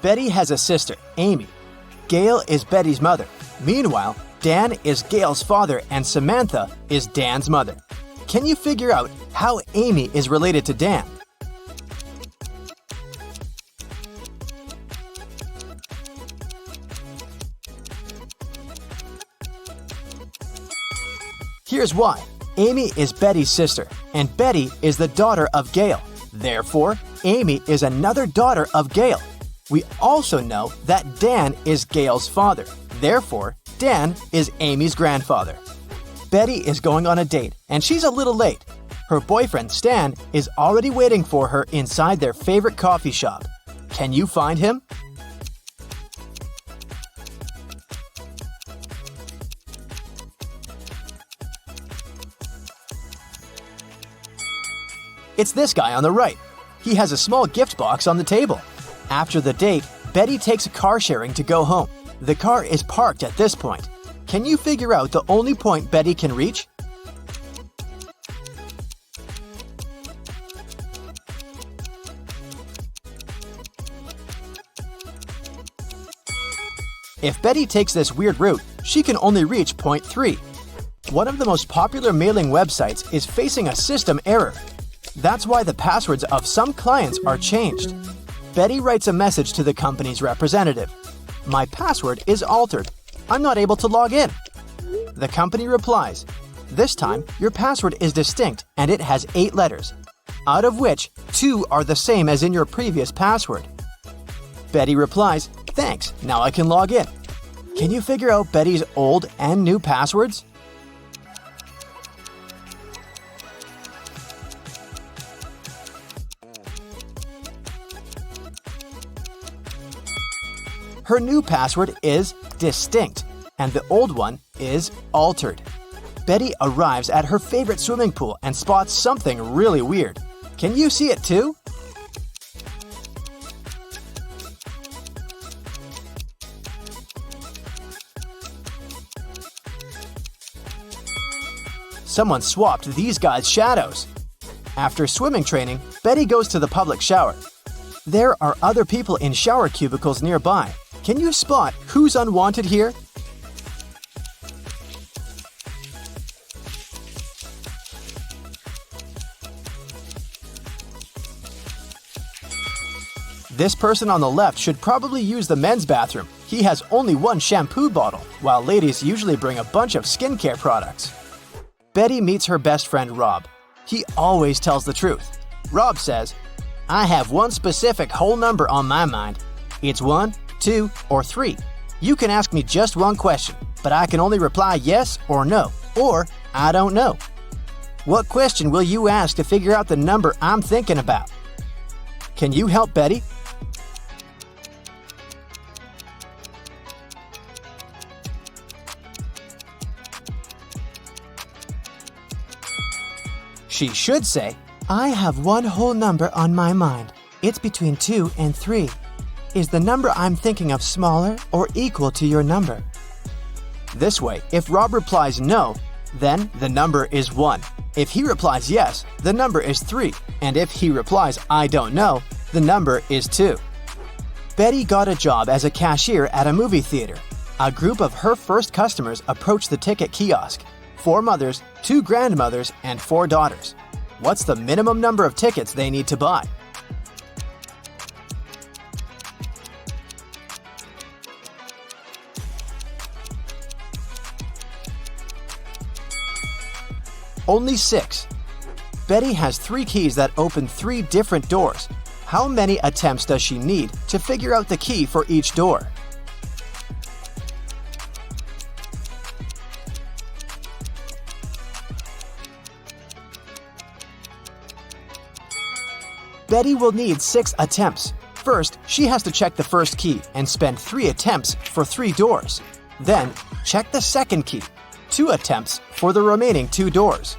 Betty has a sister, Amy. Gail is Betty's mother. Meanwhile, Dan is Gail's father and Samantha is Dan's mother. Can you figure out how Amy is related to Dan? Here's why. Amy is Betty's sister, and Betty is the daughter of Gail. Therefore, Amy is another daughter of Gail. We also know that Dan is Gail's father. Therefore, Dan is Amy's grandfather. Betty is going on a date, and she's a little late. Her boyfriend, Stan, is already waiting for her inside their favorite coffee shop. Can you find him? It's this guy on the right. He has a small gift box on the table. After the date, Betty takes a car sharing to go home. The car is parked at this point. Can you figure out the only point Betty can reach? If Betty takes this weird route, she can only reach point 3. One of the most popular mailing websites is facing a system error. That's why the passwords of some clients are changed. Betty writes a message to the company's representative. My password is altered. I'm not able to log in. The company replies, this time your password is distinct and it has 8 letters, out of which 2 are the same as in your previous password. Betty replies, thanks, now I can log in. Can you figure out Betty's old and new passwords? Her new password is distinct, and the old one is altered. Betty arrives at her favorite swimming pool and spots something really weird. Can you see it too? Someone swapped these guys' shadows. After swimming training, Betty goes to the public shower. There are other people in shower cubicles nearby. Can you spot who's unwanted here? This person on the left should probably use the men's bathroom. He has only one shampoo bottle, while ladies usually bring a bunch of skincare products. Betty meets her best friend Rob. He always tells the truth. Rob says, I have one specific whole number on my mind. It's 1, 2, or 3. You can ask me just one question, but I can only reply yes or no, or I don't know. What question will you ask to figure out the number I'm thinking about? Can you help Betty? She should say, I have one whole number on my mind. It's between 2 and 3. Is the number I'm thinking of smaller or equal to your number? This way, if Rob replies no, then the number is 1. If he replies yes, the number is 3. And if he replies I don't know, the number is 2. Betty got a job as a cashier at a movie theater. A group of her first customers approached the ticket kiosk. 4 mothers, 2 grandmothers, and 4 daughters. What's the minimum number of tickets they need to buy? Only 6. Betty has 3 keys that open 3 different doors. How many attempts does she need to figure out the key for each door? Betty will need 6 attempts. First, she has to check the first key and spend 3 attempts for 3 doors. Then, check the second key, 2 attempts for the remaining 2 doors.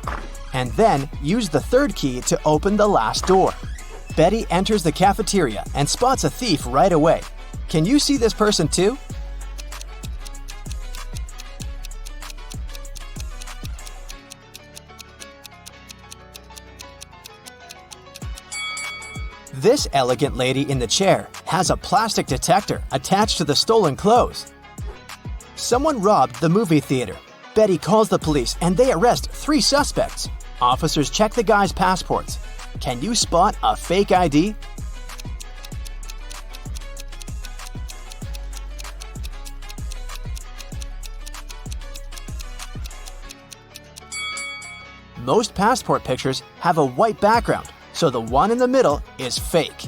And then, use the third key to open the last door. Betty enters the cafeteria and spots a thief right away. Can you see this person too? This elegant lady in the chair has a plastic detector attached to the stolen clothes. Someone robbed the movie theater. Betty calls the police and they arrest 3 suspects. Officers check the guy's passports. Can you spot a fake ID? Most passport pictures have a white background, so the one in the middle is fake.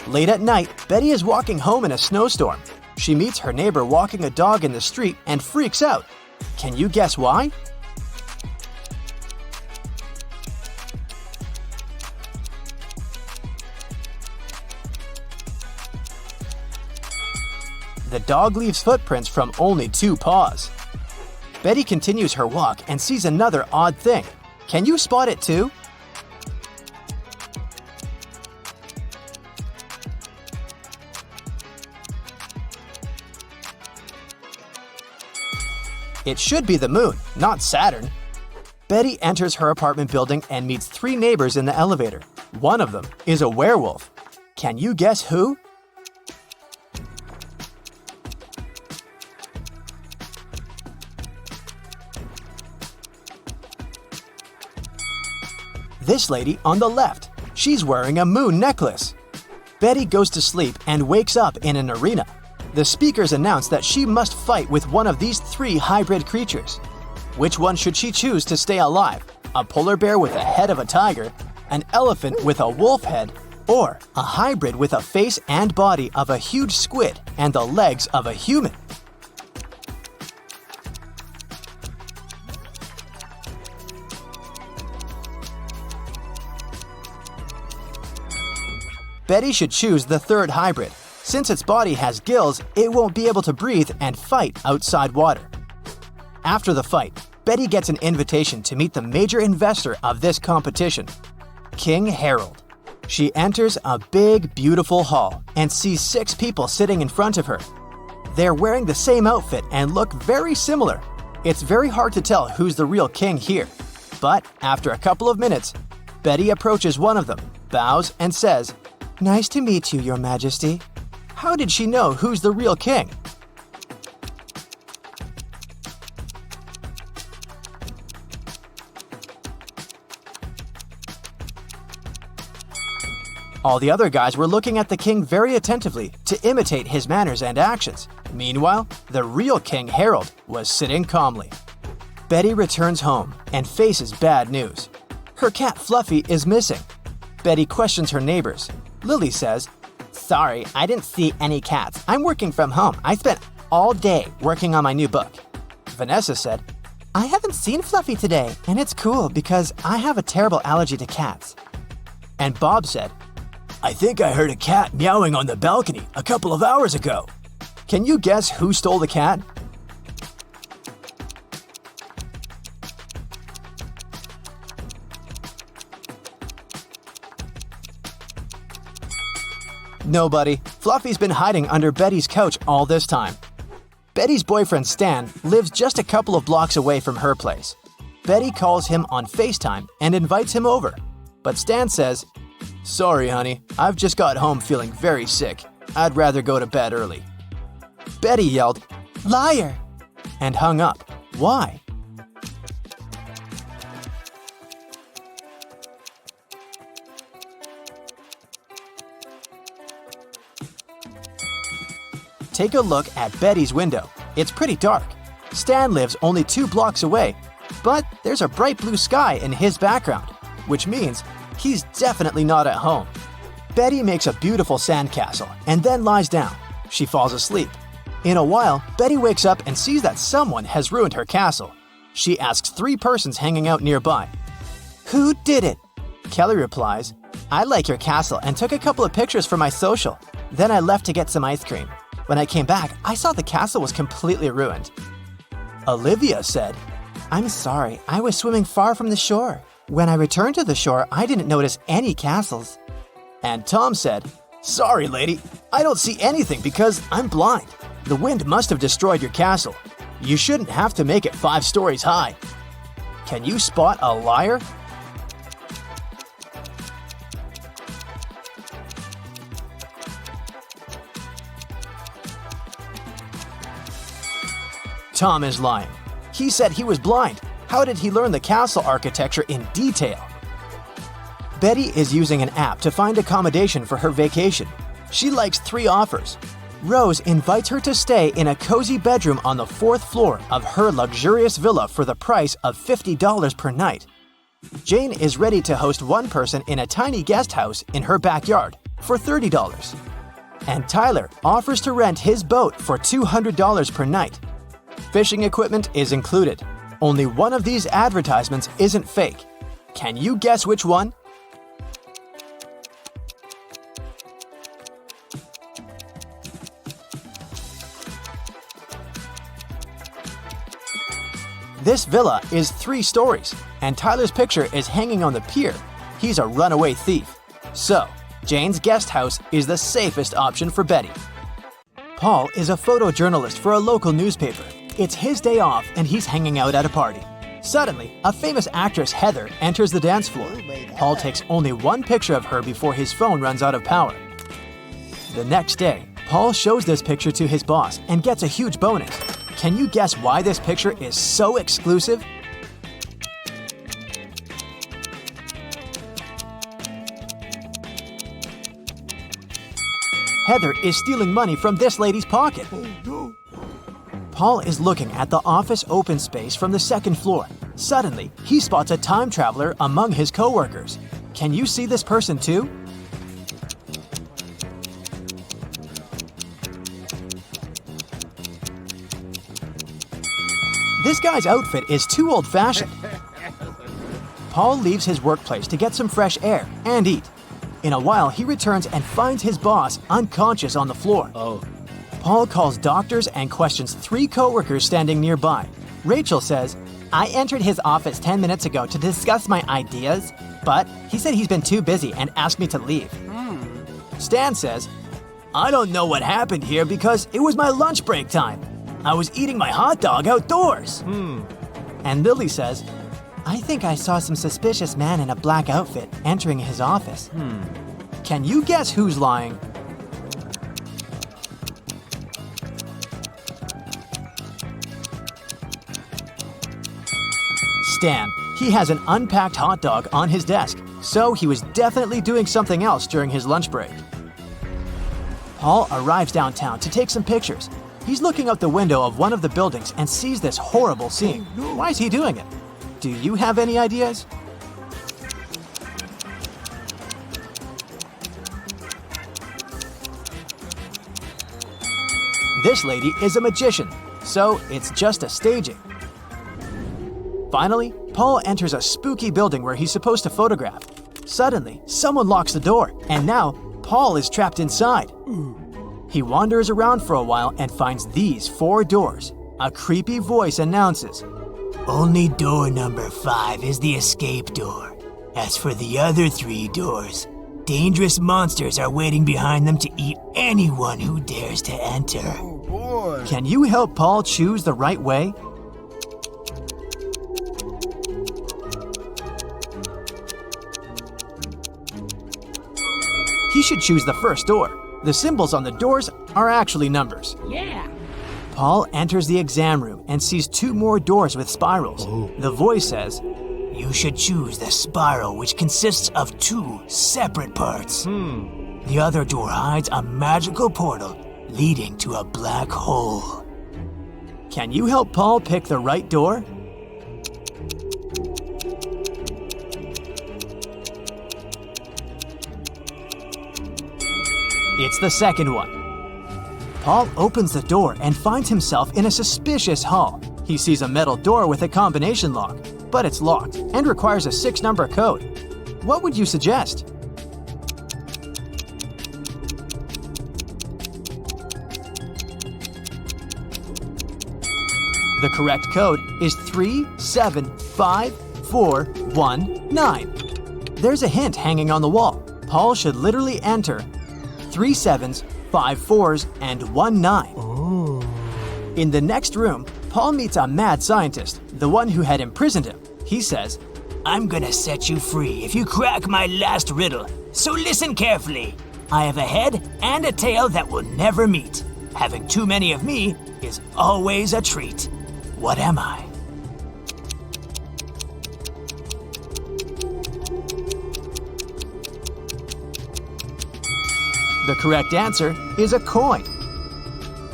Late at night, Betty is walking home in a snowstorm. She meets her neighbor walking a dog in the street and freaks out. Can you guess why? The dog leaves footprints from only 2 paws. Betty continues her walk and sees another odd thing. Can you spot it too? It should be the moon, not Saturn. Betty enters her apartment building and meets 3 neighbors in the elevator. One of them is a werewolf. Can you guess who? This lady on the left. She's wearing a moon necklace. Betty goes to sleep and wakes up in an arena. The speakers announce that she must fight with one of these 3 hybrid creatures. Which one should she choose to stay alive? A polar bear with a head of a tiger, an elephant with a wolf head, or a hybrid with a face and body of a huge squid and the legs of a human? Betty should choose the 3rd hybrid. Since its body has gills, it won't be able to breathe and fight outside water. After the fight, Betty gets an invitation to meet the major investor of this competition, King Harold. She enters a big, beautiful hall and sees 6 people sitting in front of her. They're wearing the same outfit and look very similar. It's very hard to tell who's the real king here. But after a couple of minutes, Betty approaches one of them, bows, and says, "Nice to meet you, Your Majesty." How did she know who's the real king? All the other guys were looking at the king very attentively to imitate his manners and actions. Meanwhile, the real King Harold was sitting calmly. Betty returns home and faces bad news. Her cat Fluffy is missing. Betty questions her neighbors. Lily says, "Sorry, I didn't see any cats. I'm working from home. I spent all day working on my new book." Vanessa said, "I haven't seen Fluffy today, and it's cool because I have a terrible allergy to cats." And Bob said, "I think I heard a cat meowing on the balcony a couple of hours ago." Can you guess who stole the cat? Nobody. Fluffy's been hiding under Betty's couch all this time. Betty's boyfriend Stan lives just a couple of blocks away from her place. Betty calls him on FaceTime and invites him over. But Stan says, "Sorry, honey, I've just got home feeling very sick. I'd rather go to bed early." Betty yelled, "Liar!" and hung up. Why? Take a look at Betty's window. It's pretty dark. Stan lives only 2 blocks away, but there's a bright blue sky in his background, which means he's definitely not at home. Betty makes a beautiful sandcastle and then lies down. She falls asleep. In a while, Betty wakes up and sees that someone has ruined her castle. She asks 3 persons hanging out nearby, "Who did it?" Kelly replies, "I like your castle and took a couple of pictures for my social. Then I left to get some ice cream. When I came back, I saw the castle was completely ruined." Olivia said, "I'm sorry, I was swimming far from the shore. When I returned to the shore, I didn't notice any castles." And Tom said, "Sorry, lady, I don't see anything because I'm blind. The wind must have destroyed your castle. You shouldn't have to make it 5 stories high." Can you spot a liar? Tom is lying. He said he was blind. How did he learn the castle architecture in detail? Betty is using an app to find accommodation for her vacation. She likes 3 offers. Rose invites her to stay in a cozy bedroom on the 4th floor of her luxurious villa for the price of $50 per night. Jane is ready to host one person in a tiny guest house in her backyard for $30. And Tyler offers to rent his boat for $200 per night. Fishing equipment is included. Only one of these advertisements isn't fake. Can you guess which one? This villa is 3 stories, and Tyler's picture is hanging on the pier. He's a runaway thief. So, Jane's guest house is the safest option for Betty. Paul is a photojournalist for a local newspaper. It's his day off and he's hanging out at a party. Suddenly, a famous actress, Heather, enters the dance floor. Paul takes only one picture of her before his phone runs out of power. The next day, Paul shows this picture to his boss and gets a huge bonus. Can you guess why this picture is so exclusive? Heather is stealing money from this lady's pocket. Paul is looking at the office open space from the 2nd floor. Suddenly, he spots a time traveler among his coworkers. Can you see this person too? This guy's outfit is too old-fashioned. Paul leaves his workplace to get some fresh air and eat. In a while, he returns and finds his boss unconscious on the floor. Paul calls doctors and questions 3 coworkers standing nearby. Rachel says, "I entered his office 10 minutes ago to discuss my ideas, but he said he's been too busy and asked me to leave." Stan says, "I don't know what happened here because it was my lunch break time. I was eating my hot dog outdoors." And Lily says, "I think I saw some suspicious man in a black outfit entering his office." Can you guess who's lying? Stan. He has an unpacked hot dog on his desk, so he was definitely doing something else during his lunch break. Paul arrives downtown to take some pictures. He's looking out the window of one of the buildings and sees this horrible scene. Why is he doing it? Do you have any ideas? This lady is a magician, so it's just a staging. Finally, Paul enters a spooky building where he's supposed to photograph. Suddenly, someone locks the door, and now Paul is trapped inside. He wanders around for a while and finds these 4 doors. A creepy voice announces, "Only door number 5 is the escape door. As for the other 3 doors, dangerous monsters are waiting behind them to eat anyone who dares to enter." Oh boy. Can you help Paul choose the right way? He should choose the first door. The symbols on the doors are actually numbers. Yeah. Paul enters the exam room and sees 2 more doors with spirals. The voice says, "You should choose the spiral, which consists of 2 separate parts. The other door hides a magical portal leading to a black hole." Can you help Paul pick the right door? It's the second one. Paul opens the door and finds himself in a suspicious hall. He sees a metal door with a combination lock, but it's locked and requires a 6-number code. What would you suggest? The correct code is 375419. There's a hint hanging on the wall. Paul should literally enter 3 7s, 5 4s, and 1 9. In the next room, Paul meets a mad scientist, the one who had imprisoned him. He says, "I'm gonna set you free if you crack my last riddle, so listen carefully. I have a head and a tail that will never meet. Having too many of me is always a treat. What am I? The correct answer is a coin.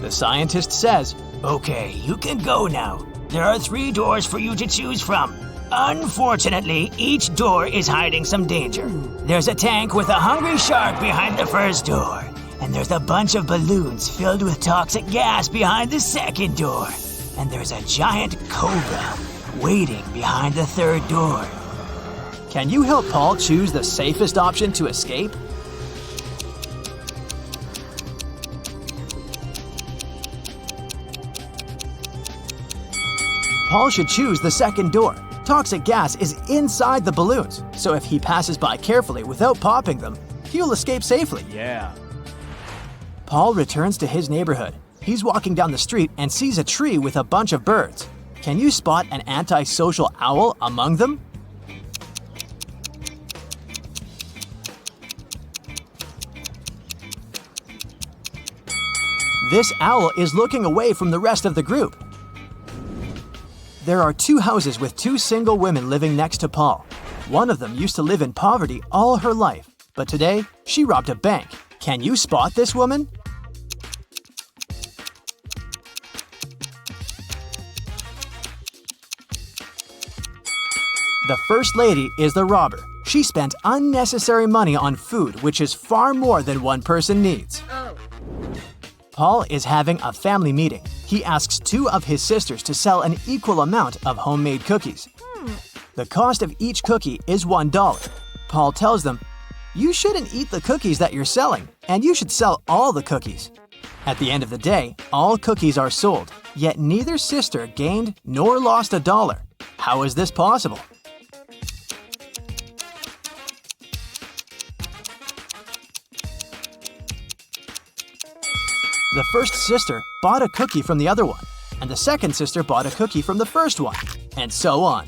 The scientist says, "Okay, you can go now. There are 3 doors for you to choose from. Unfortunately, each door is hiding some danger. There's a tank with a hungry shark behind the first door, and there's a bunch of balloons filled with toxic gas behind the second door, and there's a giant cobra waiting behind the third door." Can you help Paul choose the safest option to escape? Paul should choose the second door. Toxic gas is inside the balloons, so if he passes by carefully without popping them, he'll escape safely. Yeah. Paul returns to his neighborhood. He's walking down the street and sees a tree with a bunch of birds. Can you spot an antisocial owl among them? This owl is looking away from the rest of the group. There are 2 houses with 2 single women living next to Paul. One of them used to live in poverty all her life, but today she robbed a bank. Can you spot this woman? The first lady is the robber. She spent unnecessary money on food, which is far more than one person needs. Paul is having a family meeting. He asks 2 of his sisters to sell an equal amount of homemade cookies. The cost of each cookie is $1. Paul tells them, "You shouldn't eat the cookies that you're selling, and you should sell all the cookies." At the end of the day, all cookies are sold, yet neither sister gained nor lost $1. How is this possible? The first sister bought a cookie from the other one, and the second sister bought a cookie from the first one, and so on.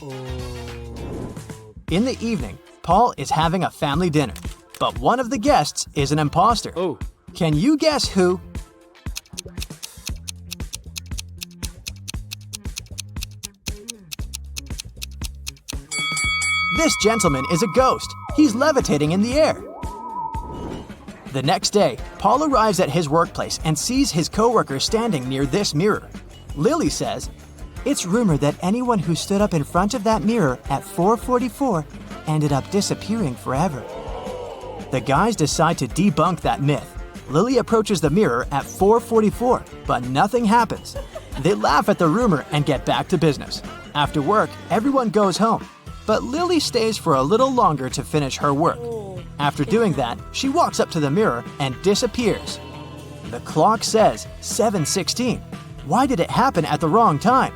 In the evening, Paul is having a family dinner, but one of the guests is an imposter. Oh. Can you guess who? This gentleman is a ghost. He's levitating in the air. The next day, Paul arrives at his workplace and sees his coworker standing near this mirror. Lily says, "It's rumored that anyone who stood up in front of that mirror at 4:44 ended up disappearing forever." The guys decide to debunk that myth. Lily approaches the mirror at 4:44, but nothing happens. They laugh at the rumor and get back to business. After work, everyone goes home, but Lily stays for a little longer to finish her work. After doing that, she walks up to the mirror and disappears. The clock says 7:16. Why did it happen at the wrong time?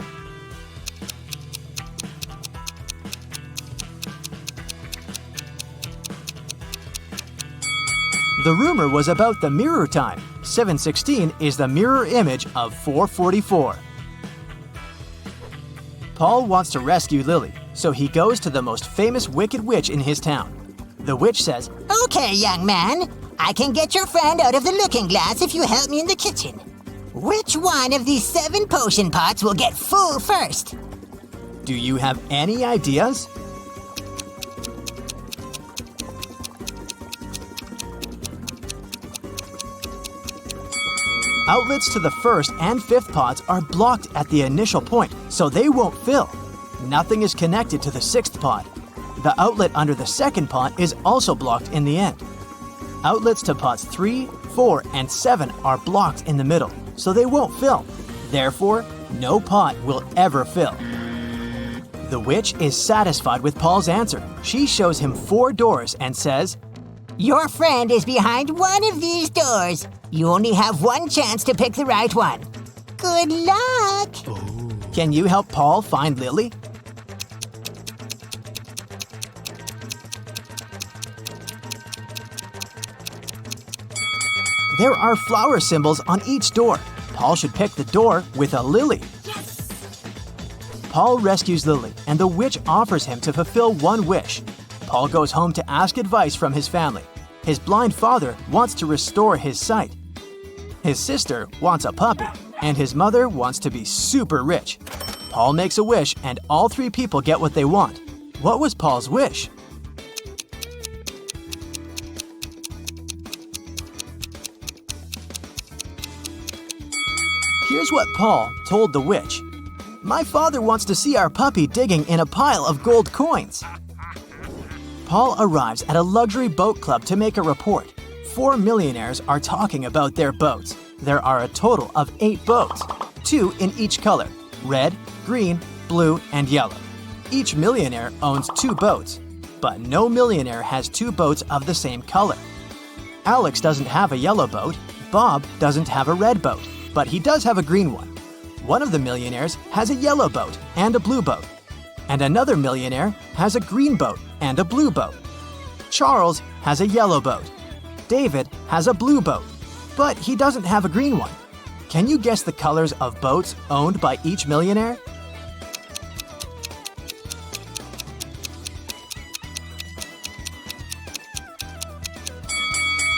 The rumor was about the mirror time. 7:16 is the mirror image of 4:44. Paul wants to rescue Lily, so he goes to the most famous wicked witch in his town. The witch says, "Okay, young man, I can get your friend out of the looking glass if you help me in the kitchen. Which one of these 7 potion pots will get full first?" "Do you have any ideas?" Outlets to the first and fifth pots are blocked at the initial point, so they won't fill. Nothing is connected to the sixth pot. The outlet under the second pot is also blocked in the end. Outlets to pots 3, 4, and 7 are blocked in the middle, so they won't fill. Therefore, no pot will ever fill. The witch is satisfied with Paul's answer. She shows him 4 doors and says, "Your friend is behind one of these doors. You only have one chance to pick the right one. Good luck!" "Can you help Paul find Lily?" There are flower symbols on each door. Paul should pick the door with a lily. Yes! Paul rescues Lily, and the witch offers him to fulfill one wish. Paul goes home to ask advice from his family. His blind father wants to restore his sight. His sister wants a puppy, and his mother wants to be super rich. Paul makes a wish and all 3 people get what they want. What was Paul's wish? Here's what Paul told the witch. My father wants to see our puppy digging in a pile of gold coins. Paul arrives at a luxury boat club to make a report. 4 millionaires are talking about their boats. There are a total of 8 boats, 2 in each color, red, green, blue, and yellow. Each millionaire owns 2 boats, but no millionaire has 2 boats of the same color. Alex doesn't have a yellow boat, Bob doesn't have a red boat, but he does have a green one. One of the millionaires has a yellow boat and a blue boat, and another millionaire has a green boat and a blue boat. Charles has a yellow boat. David has a blue boat, but he doesn't have a green one. Can you guess the colors of boats owned by each millionaire?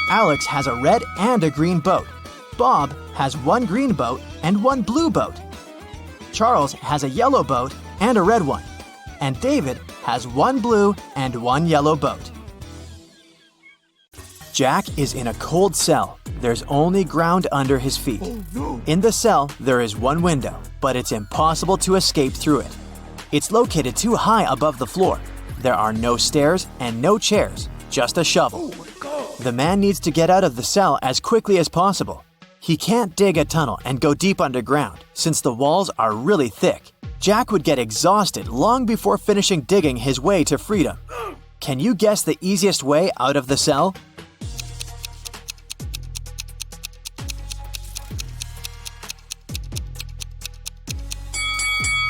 Alex has a red and a green boat. Bob has 1 green boat and 1 blue boat. Charles has a yellow boat and a red one. And David has 1 blue and 1 yellow boat. Jack is in a cold cell. There's only ground under his feet. In the cell, there is 1 window, but it's impossible to escape through it. It's located too high above the floor. There are no stairs and no chairs, just a shovel. The man needs to get out of the cell as quickly as possible. He can't dig a tunnel and go deep underground, since the walls are really thick. Jack would get exhausted long before finishing digging his way to freedom. Can you guess the easiest way out of the cell?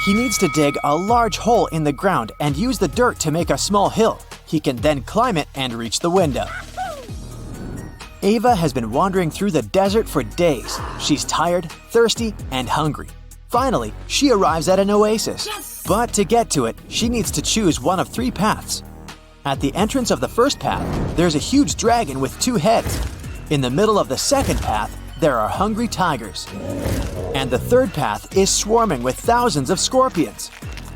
He needs to dig a large hole in the ground and use the dirt to make a small hill. He can then climb it and reach the window. Ava has been wandering through the desert for days. She's tired, thirsty, and hungry. Finally, she arrives at an oasis. Yes! But to get to it, she needs to choose one of 3 paths. At the entrance of the first path, there's a huge dragon with 2 heads. In the middle of the second path, there are hungry tigers. And the third path is swarming with thousands of scorpions.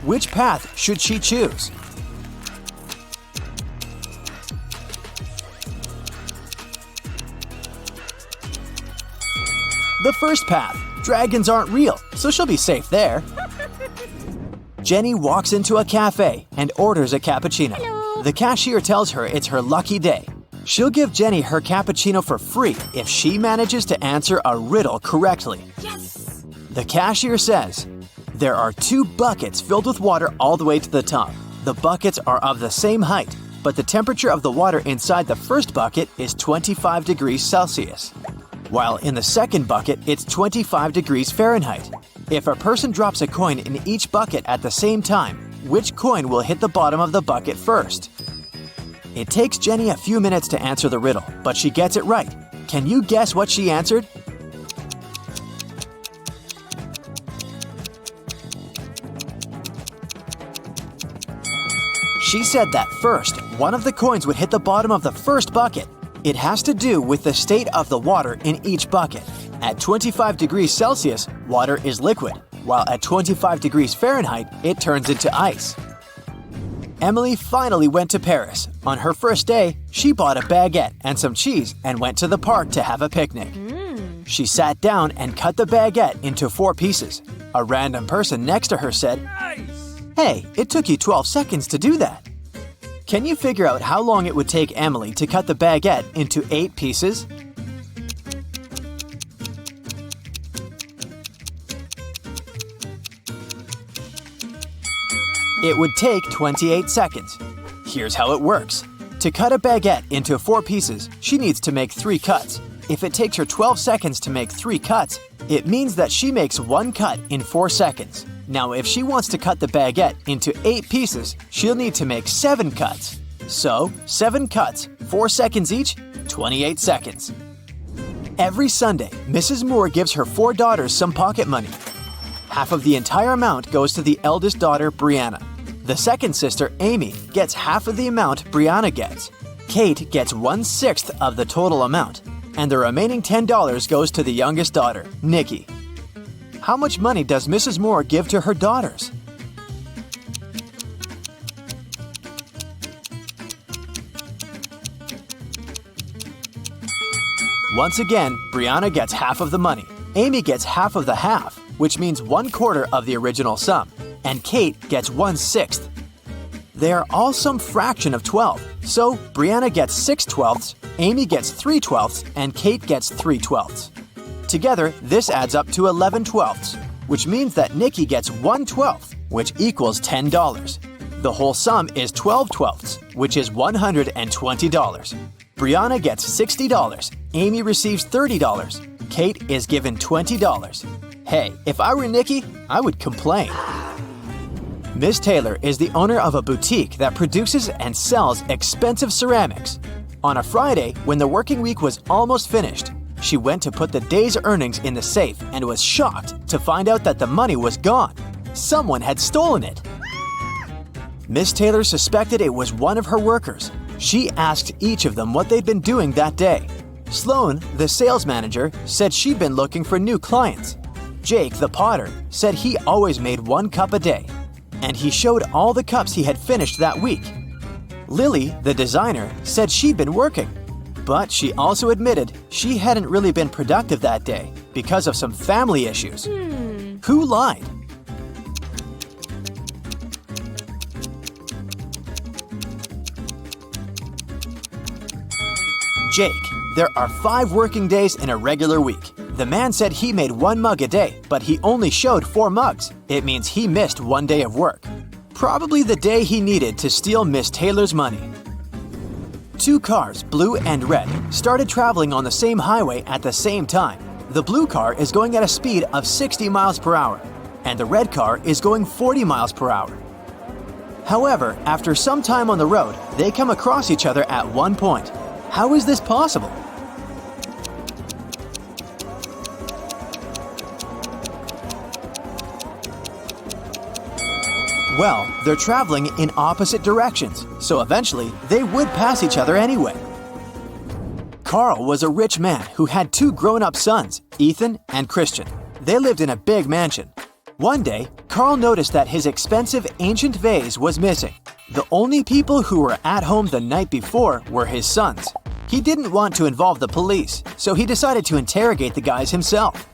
Which path should she choose? The first path. Dragons aren't real, so she'll be safe there. Jenny walks into a cafe and orders a cappuccino. Hello. The cashier tells her it's her lucky day. She'll give Jenny her cappuccino for free if she manages to answer a riddle correctly. Yes! The cashier says, there are 2 buckets filled with water all the way to the top. The buckets are of the same height, but the temperature of the water inside the first bucket is 25 degrees Celsius. While in the second bucket, it's 25 degrees Fahrenheit. If a person drops a coin in each bucket at the same time, which coin will hit the bottom of the bucket first? It takes Jenny a few minutes to answer the riddle, but she gets it right. Can you guess what she answered? She said that first, one of the coins would hit the bottom of the first bucket. It has to do with the state of the water in each bucket. At 25 degrees Celsius, water is liquid, while at 25 degrees Fahrenheit, it turns into ice. Emily finally went to Paris. On her first day, she bought a baguette and some cheese and went to the park to have a picnic. She sat down and cut the baguette into 4 pieces. A random person next to her said, Nice! "Hey, it took you 12 seconds to do that." Can you figure out how long it would take Emily to cut the baguette into 8 pieces? It would take 28 seconds. Here's how it works. To cut a baguette into 4 pieces, she needs to make 3 cuts. If it takes her 12 seconds to make 3 cuts, it means that she makes 1 cut in 4 seconds. Now, if she wants to cut the baguette into 8 pieces, she'll need to make 7 cuts. So, 7 cuts, 4 seconds each, 28 seconds. Every Sunday, Mrs. Moore gives her 4 daughters some pocket money. Half of the entire amount goes to the eldest daughter, Brianna. The second sister, Amy, gets half of the amount Brianna gets. Kate gets 1/6 of the total amount. And the remaining $10 goes to the youngest daughter, Nikki. How much money does Mrs. Moore give to her daughters? Once again, Brianna gets half of the money. Amy gets half of the half, which means 1/4 of the original sum, and Kate gets 1/6. They are all some fraction of 12, so Brianna gets 6/12, Amy gets 3/12, and Kate gets 3/12. Together, this adds up to 11/12, which means that Nikki gets 1/12, which equals $10. The whole sum is 12/12, which is $120. Brianna gets $60, Amy receives $30, Kate is given $20. Hey, if I were Nikki, I would complain. Miss Taylor is the owner of a boutique that produces and sells expensive ceramics. On a Friday, when the working week was almost finished, she went to put the day's earnings in the safe and was shocked to find out that the money was gone. Someone had stolen it. Miss Taylor suspected it was one of her workers. She asked each of them what they'd been doing that day. Sloan, the sales manager, said she'd been looking for new clients. Jake, the potter, said he always made 1 cup a day, and he showed all the cups he had finished that week. Lily, the designer, said she'd been working, but she also admitted she hadn't really been productive that day because of some family issues. Who lied? Jake. There are 5 working days in a regular week. The man said he made 1 mug a day, but he only showed 4 mugs. It means he missed 1 day of work. Probably the day he needed to steal Miss Taylor's money. 2 cars, blue and red, started traveling on the same highway at the same time. The blue car is going at a speed of 60 miles per hour, and the red car is going 40 miles per hour. However, after some time on the road, they come across each other at one point. How is this possible? Well, they're traveling in opposite directions, so eventually they would pass each other anyway. Carl was a rich man who had 2 grown-up sons, Ethan and Christian. They lived in a big mansion. One day, Carl noticed that his expensive ancient vase was missing. The only people who were at home the night before were his sons. He didn't want to involve the police, so he decided to interrogate the guys himself.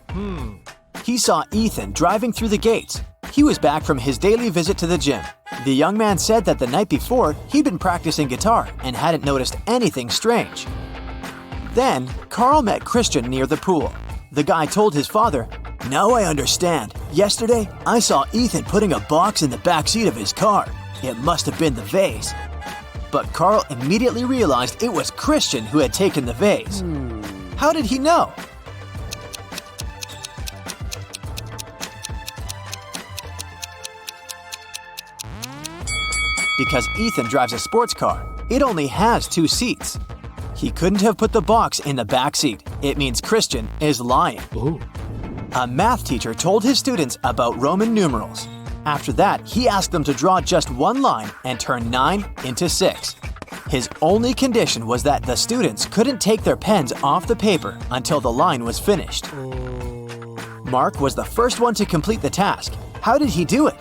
He saw Ethan driving through the gates. He was back from his daily visit to the gym. The young man said that the night before, he'd been practicing guitar and hadn't noticed anything strange. Then, Carl met Christian near the pool. The guy told his father, "Now I understand. Yesterday, I saw Ethan putting a box in the back seat of his car. It must have been the vase." But Carl immediately realized it was Christian who had taken the vase. How did he know? Because Ethan drives a sports car. It only has 2 seats. He couldn't have put the box in the back seat. It means Christian is lying. A math teacher told his students about Roman numerals. After that, he asked them to draw just 1 line and turn 9 into 6. His only condition was that the students couldn't take their pens off the paper until the line was finished. Mark was the first one to complete the task. How did he do it?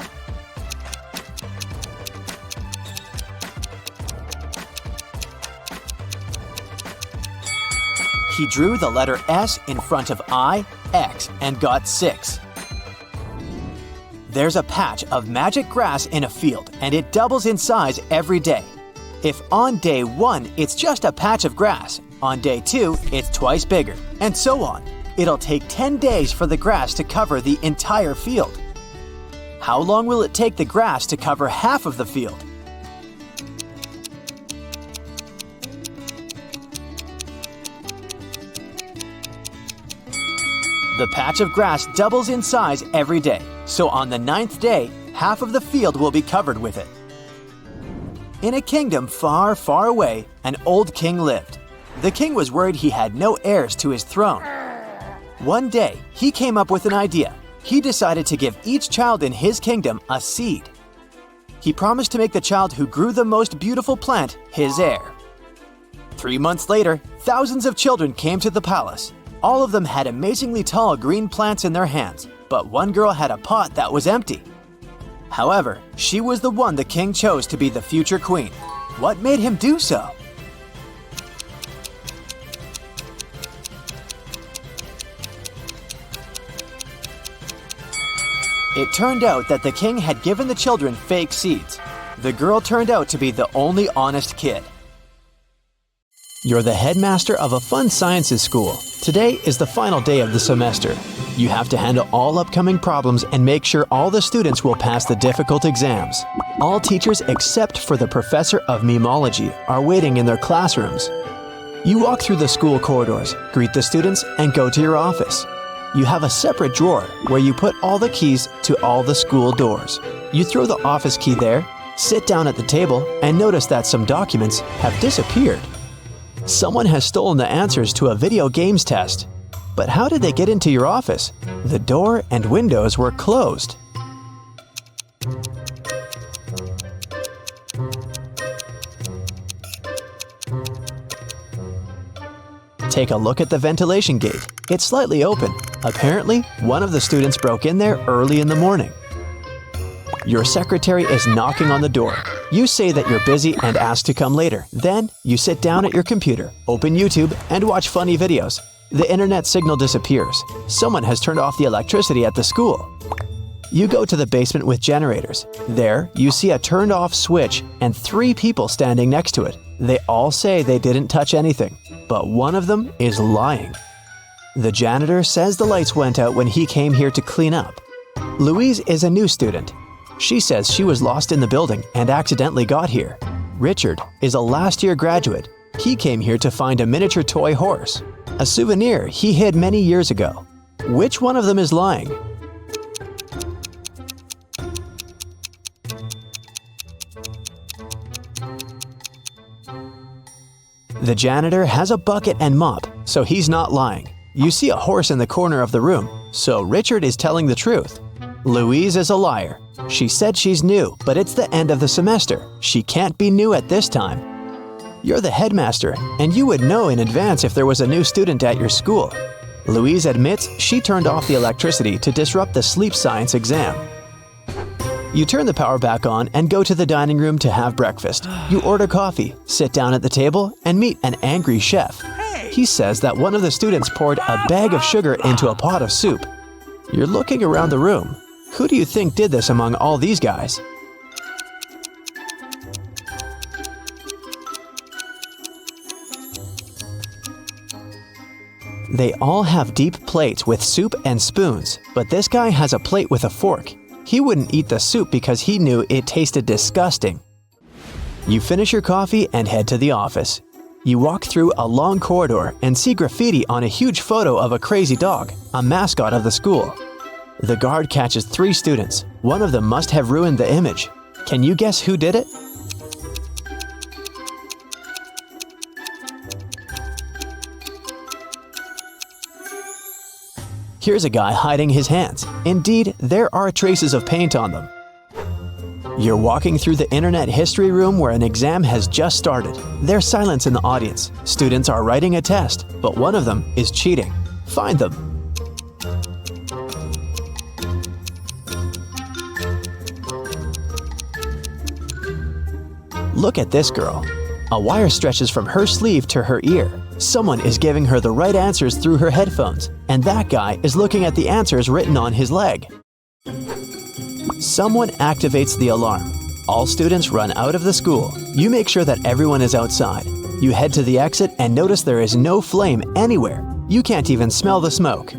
He drew the letter S in front of I, X, and got 6. There's a patch of magic grass in a field, and it doubles in size every day. If on day 1 it's just a patch of grass, on day 2 it's twice bigger, and so on. It'll take 10 days for the grass to cover the entire field. How long will it take the grass to cover half of the field? The patch of grass doubles in size every day, so on the 9th day, half of the field will be covered with it. In a kingdom far, far away, an old king lived. The king was worried he had no heirs to his throne. One day, he came up with an idea. He decided to give each child in his kingdom a seed. He promised to make the child who grew the most beautiful plant his heir. 3 months later, thousands of children came to the palace. All of them had amazingly tall green plants in their hands. but one girl had a pot that was empty. However, she was the one the king chose to be the future queen. What made him do so? It turned out that the king had given the children fake seeds. The girl turned out to be the only honest kid. You're the headmaster of a fun sciences school. Today is the final day of the semester. You have to handle all upcoming problems and make sure all the students will pass the difficult exams. All teachers except for the professor of memology are waiting in their classrooms. You walk through the school corridors, greet the students, and go to your office. You have a separate drawer where you put all the keys to all the school doors. You throw the office key there, sit down at the table, and notice that some documents have disappeared. Someone has stolen the answers to a video games test. But how did they get into your office? The door and windows were closed. Take a look at the ventilation gate. It's slightly open. Apparently, one of the students broke in there early in the morning. Your secretary is knocking on the door. You say that you're busy and ask to come later. Then, you sit down at your computer, open YouTube, and watch funny videos. The internet signal disappears. Someone has turned off the electricity at the school. You go to the basement with generators. There, you see a turned off switch and 3 people standing next to it. They all say they didn't touch anything, but one of them is lying. The janitor says the lights went out when he came here to clean up. Louise is a new student. She says she was lost in the building and accidentally got here. Richard is a last-year graduate. He came here to find a miniature toy horse, a souvenir he hid many years ago. Which one of them is lying? The janitor has a bucket and mop, so he's not lying. You see a horse in the corner of the room, so Richard is telling the truth. Louise is a liar. She said she's new, but it's the end of the semester. She can't be new at this time. You're the headmaster, and you would know in advance if there was a new student at your school. Louise admits she turned off the electricity to disrupt the sleep science exam. You turn the power back on and go to the dining room to have breakfast. You order coffee, sit down at the table, and meet an angry chef. He says that one of the students poured a bag of sugar into a pot of soup. You're looking around the room. Who do you think did this among all these guys? They all have deep plates with soup and spoons, but this guy has a plate with a fork. He wouldn't eat the soup because he knew it tasted disgusting. You finish your coffee and head to the office. You walk through a long corridor and see graffiti on a huge photo of a crazy dog, a mascot of the school. The guard catches 3 students. One of them must have ruined the image. Can you guess who did it? Here's a guy hiding his hands. Indeed, there are traces of paint on them. You're walking through the internet history room where an exam has just started. There's silence in the audience. Students are writing a test, but one of them is cheating. Find them. Look at this girl. A wire stretches from her sleeve to her ear. Someone is giving her the right answers through her headphones, and that guy is looking at the answers written on his leg. Someone activates the alarm. All students run out of the school. You make sure that everyone is outside. You head to the exit and notice there is no flame anywhere. You can't even smell the smoke.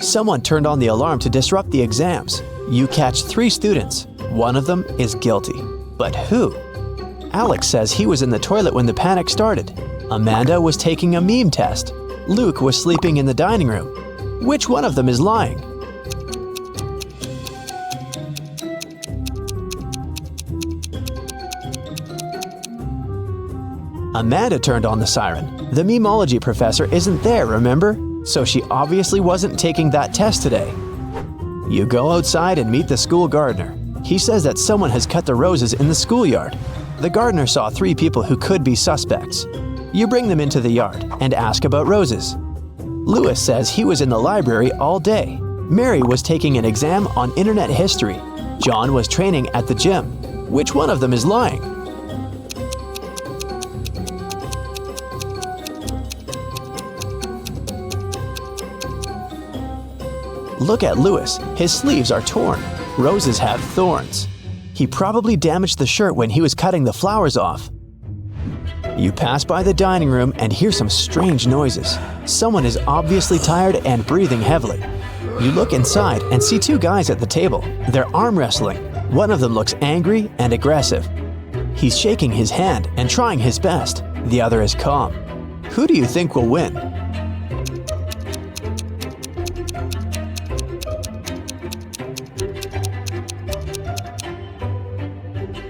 Someone turned on the alarm to disrupt the exams. You catch 3 students. One of them is guilty. But who? Alex says he was in the toilet when the panic started. Amanda was taking a meme test. Luke was sleeping in the dining room. Which one of them is lying? Amanda turned on the siren. The memology professor isn't there, remember? So she obviously wasn't taking that test today. You go outside and meet the school gardener. He says that someone has cut the roses in the schoolyard. The gardener saw 3 people who could be suspects. You bring them into the yard and ask about roses. Lewis says he was in the library all day. Mary was taking an exam on internet history. John was training at the gym. Which one of them is lying? Look at Lewis. His sleeves are torn. Roses have thorns. He probably damaged the shirt when he was cutting the flowers off. You pass by the dining room and hear some strange noises. Someone is obviously tired and breathing heavily. You look inside and see two guys at the table. They're arm wrestling. One of them looks angry and aggressive. He's shaking his hand and trying his best. The other is calm. Who do you think will win?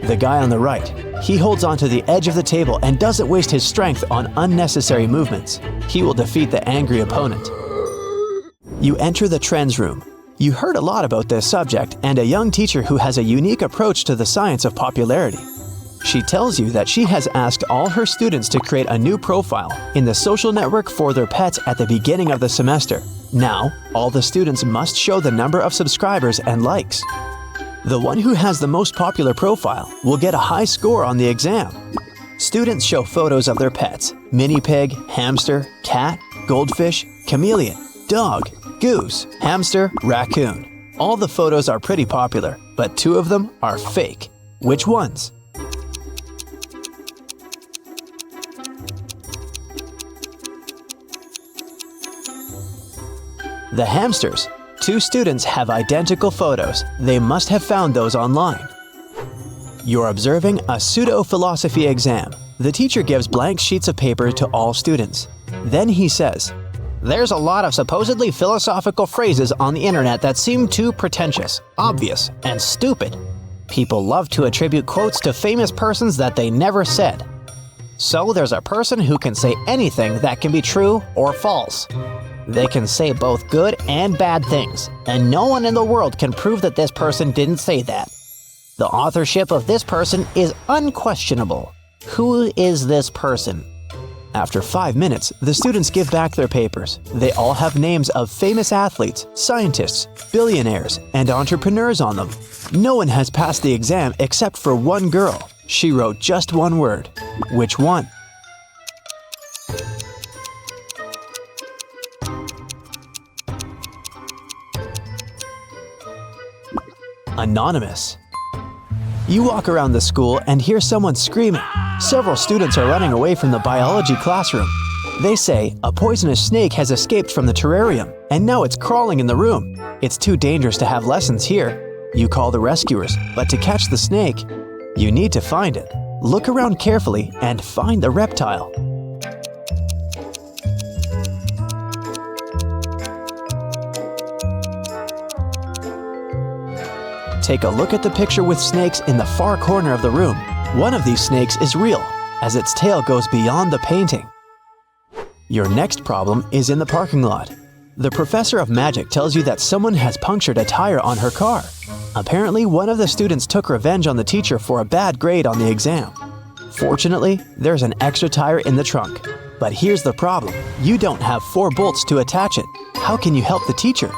The guy on the right. He holds onto the edge of the table and doesn't waste his strength on unnecessary movements. He will defeat the angry opponent. You enter the trends room. You heard a lot about this subject and a young teacher who has a unique approach to the science of popularity. She tells you that she has asked all her students to create a new profile in the social network for their pets at the beginning of the semester. Now, all the students must show the number of subscribers and likes. The one who has the most popular profile will get a high score on the exam. Students show photos of their pets: mini pig, hamster, cat, goldfish, chameleon, dog, goose, hamster, raccoon. All the photos are pretty popular, but two of them are fake. Which ones? The hamsters. Two students have identical photos. They must have found those online. You're observing a pseudo-philosophy exam. The teacher gives blank sheets of paper to all students. Then he says, "There's a lot of supposedly philosophical phrases on the internet that seem too pretentious, obvious, and stupid. People love to attribute quotes to famous persons that they never said. So there's a person who can say anything that can be true or false. They can say both good and bad things, and no one in the world can prove that this person didn't say that. The authorship of this person is unquestionable. Who is this person?" After 5 minutes, the students give back their papers. They all have names of famous athletes, scientists, billionaires, and entrepreneurs on them. No one has passed the exam except for one girl. She wrote just one word. Which one? Anonymous. You walk around the school and hear someone screaming. Several students are running away from the biology classroom. They say a poisonous snake has escaped from the terrarium, and now it's crawling in the room. It's too dangerous to have lessons here. You call the rescuers, but to catch the snake, you need to find it. Look around carefully and find the reptile. Take a look at the picture with snakes in the far corner of the room. One of these snakes is real, as its tail goes beyond the painting. Your next problem is in the parking lot. The professor of magic tells you that someone has punctured a tire on her car. Apparently, one of the students took revenge on the teacher for a bad grade on the exam. Fortunately, there's an extra tire in the trunk. But here's the problem. You don't have 4 bolts to attach it. How can you help the teacher?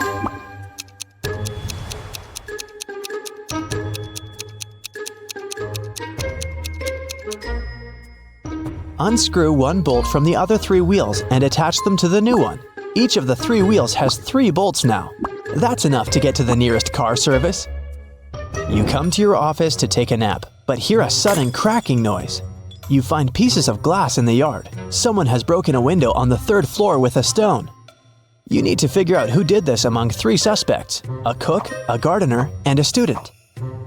Unscrew one bolt from the other 3 wheels and attach them to the new one. Each of the 3 wheels has 3 bolts now. That's enough to get to the nearest car service. You come to your office to take a nap, but hear a sudden cracking noise. You find pieces of glass in the yard. Someone has broken a window on the 3rd floor with a stone. You need to figure out who did this among 3 suspects: a cook, a gardener, and a student.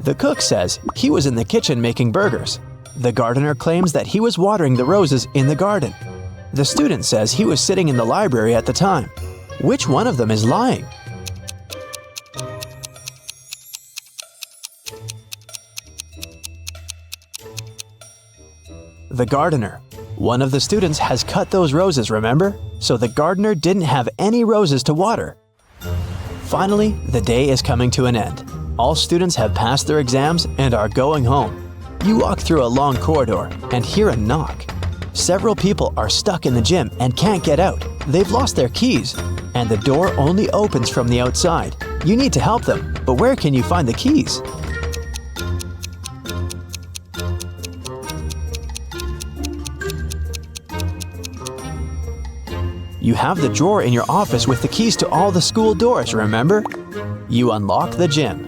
The cook says he was in the kitchen making burgers. The gardener claims that he was watering the roses in the garden. The student says he was sitting in the library at the time. Which one of them is lying? The gardener. One of the students has cut those roses, remember? So the gardener didn't have any roses to water. Finally, the day is coming to an end. All students have passed their exams and are going home. You walk through a long corridor and hear a knock. Several people are stuck in the gym and can't get out. They've lost their keys. and the door only opens from the outside. You need to help them, but where can you find the keys? You have the drawer in your office with the keys to all the school doors, remember? You unlock the gym.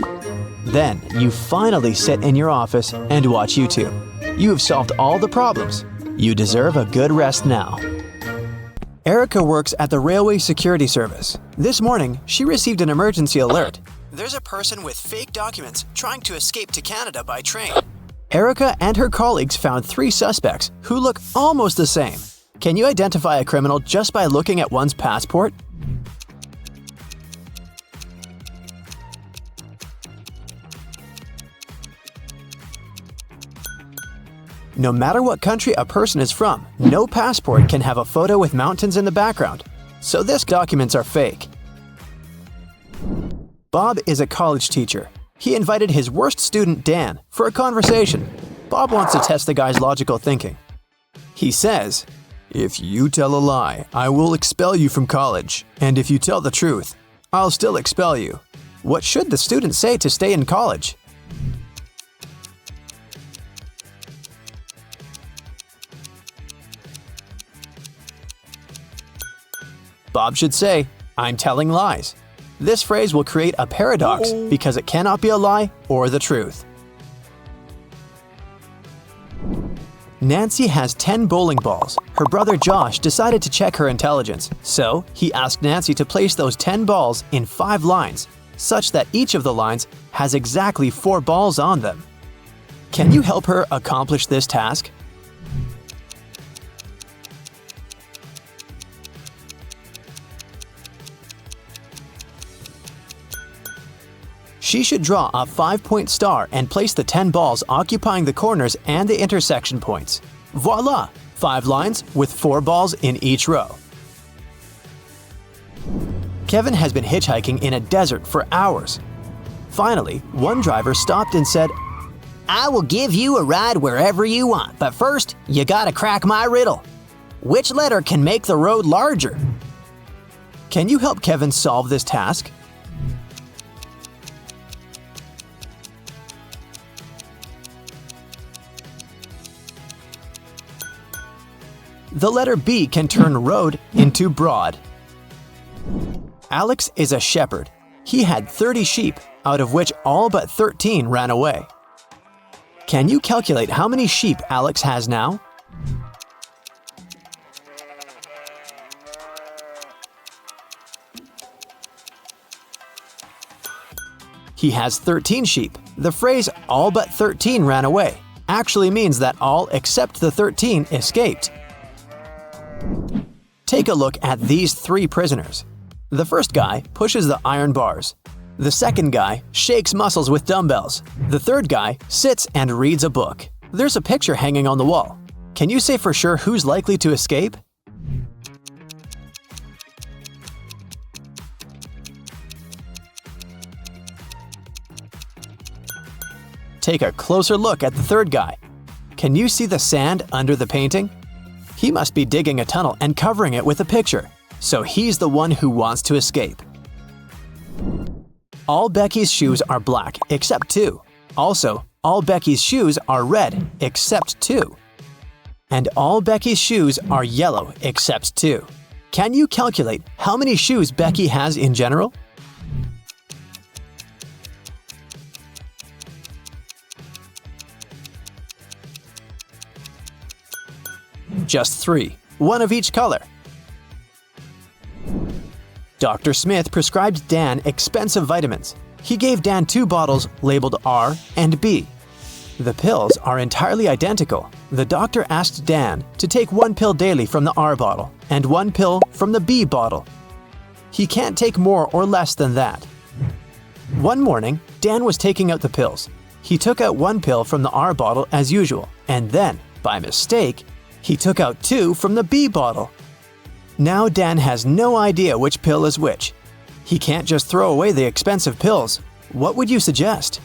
Then, you finally sit in your office and watch YouTube. You have solved all the problems. You deserve a good rest now. Erica works at the Railway Security Service. This morning, she received an emergency alert. There's a person with fake documents trying to escape to Canada by train. Erica and her colleagues found 3 suspects who look almost the same. Can you identify a criminal just by looking at one's passport? No matter what country a person is from, no passport can have a photo with mountains in the background, so these documents are fake. Bob is a college teacher. He invited his worst student, Dan, for a conversation. Bob wants to test the guy's logical thinking. He says, "If you tell a lie, I will expel you from college, and if you tell the truth, I'll still expel you." What should the student say to stay in college? Bob should say, "I'm telling lies." This phrase will create a paradox because it cannot be a lie or the truth. Nancy has 10 bowling balls. Her brother Josh decided to check her intelligence, so he asked Nancy to place those 10 balls in 5 lines, such that each of the lines has exactly 4 balls on them. Can you help her accomplish this task? She should draw a 5-point star and place the 10 balls occupying the corners and the intersection points. Voila! 5 lines with 4 balls in each row. Kevin has been hitchhiking in a desert for hours. Finally, one driver stopped and said, I will give you a ride wherever you want, but first, you gotta crack my riddle. Which letter can make the road larger? Can you help Kevin solve this task? The letter B can turn road into broad. Alex is a shepherd. He had 30 sheep, out of which all but 13 ran away. Can you calculate how many sheep Alex has now? He has 13 sheep. The phrase "all but 13 ran away" actually means that all except the 13 escaped. Take a look at these 3 prisoners. The first guy pushes the iron bars. The second guy shakes muscles with dumbbells. The third guy sits and reads a book. There's a picture hanging on the wall. Can you say for sure who's likely to escape? Take a closer look at the third guy. Can you see the sand under the painting? He must be digging a tunnel and covering it with a picture, so he's the one who wants to escape. All Becky's shoes are black except 2. Also, all Becky's shoes are red except 2. And all Becky's shoes are yellow except 2. Can you calculate how many shoes Becky has in general? Just 3, one of each color. Dr. Smith prescribed Dan expensive vitamins. He gave Dan 2 bottles labeled R and B. The pills are entirely identical. The doctor asked Dan to take 1 pill daily from the R bottle and 1 pill from the B bottle. He can't take more or less than that. One morning, Dan was taking out the pills. He took out 1 pill from the R bottle as usual, and then, by mistake, he took out 2 from the B bottle. Now Dan has no idea which pill is which. He can't just throw away the expensive pills. What would you suggest?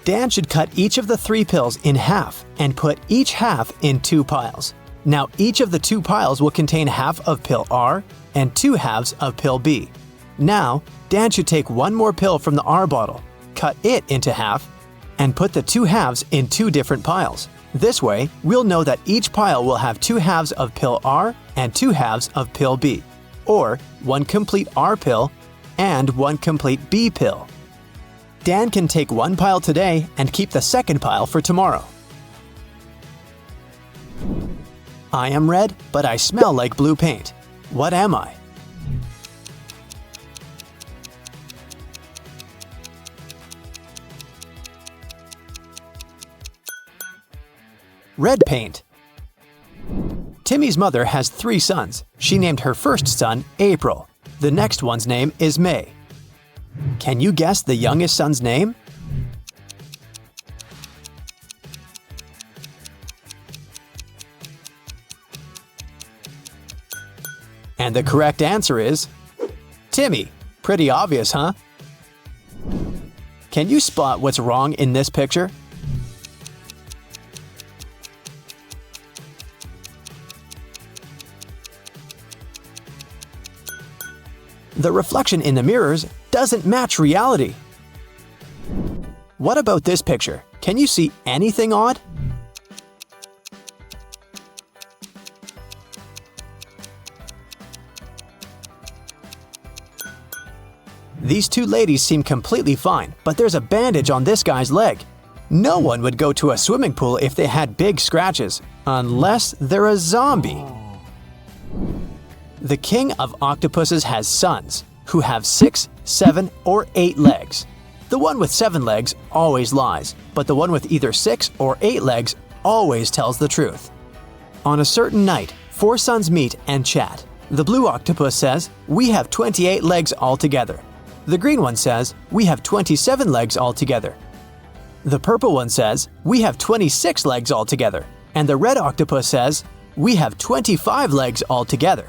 Dan should cut each of the 3 pills in half and put each half in 2 piles. Now each of the 2 piles will contain half of pill R and 2 halves of pill B. Now, Dan should take 1 more pill from the R bottle, cut it into half, and put the 2 halves in 2 different piles. This way, we'll know that each pile will have 2 halves of pill R and 2 halves of pill B, or 1 complete R pill and 1 complete B pill. Dan can take 1 pile today and keep the second pile for tomorrow. I am red, but I smell like blue paint. What am I? Red paint. Timmy's mother has 3 sons. She named her first son April. The next one's name is May. Can you guess the youngest son's name? And the correct answer is Timmy. Pretty obvious, huh? Can you spot what's wrong in this picture? The reflection in the mirrors doesn't match reality. What about this picture? Can you see anything odd? These 2 ladies seem completely fine, but there's a bandage on this guy's leg. No one would go to a swimming pool if they had big scratches, unless they're a zombie. The king of octopuses has sons, who have 6, 7, or 8 legs. The one with 7 legs always lies, but the one with either 6 or 8 legs always tells the truth. On a certain night, 4 sons meet and chat. The blue octopus says, "We have 28 legs altogether." The green one says, "We have 27 legs altogether." The purple one says, "We have 26 legs altogether." And the red octopus says, "We have 25 legs altogether."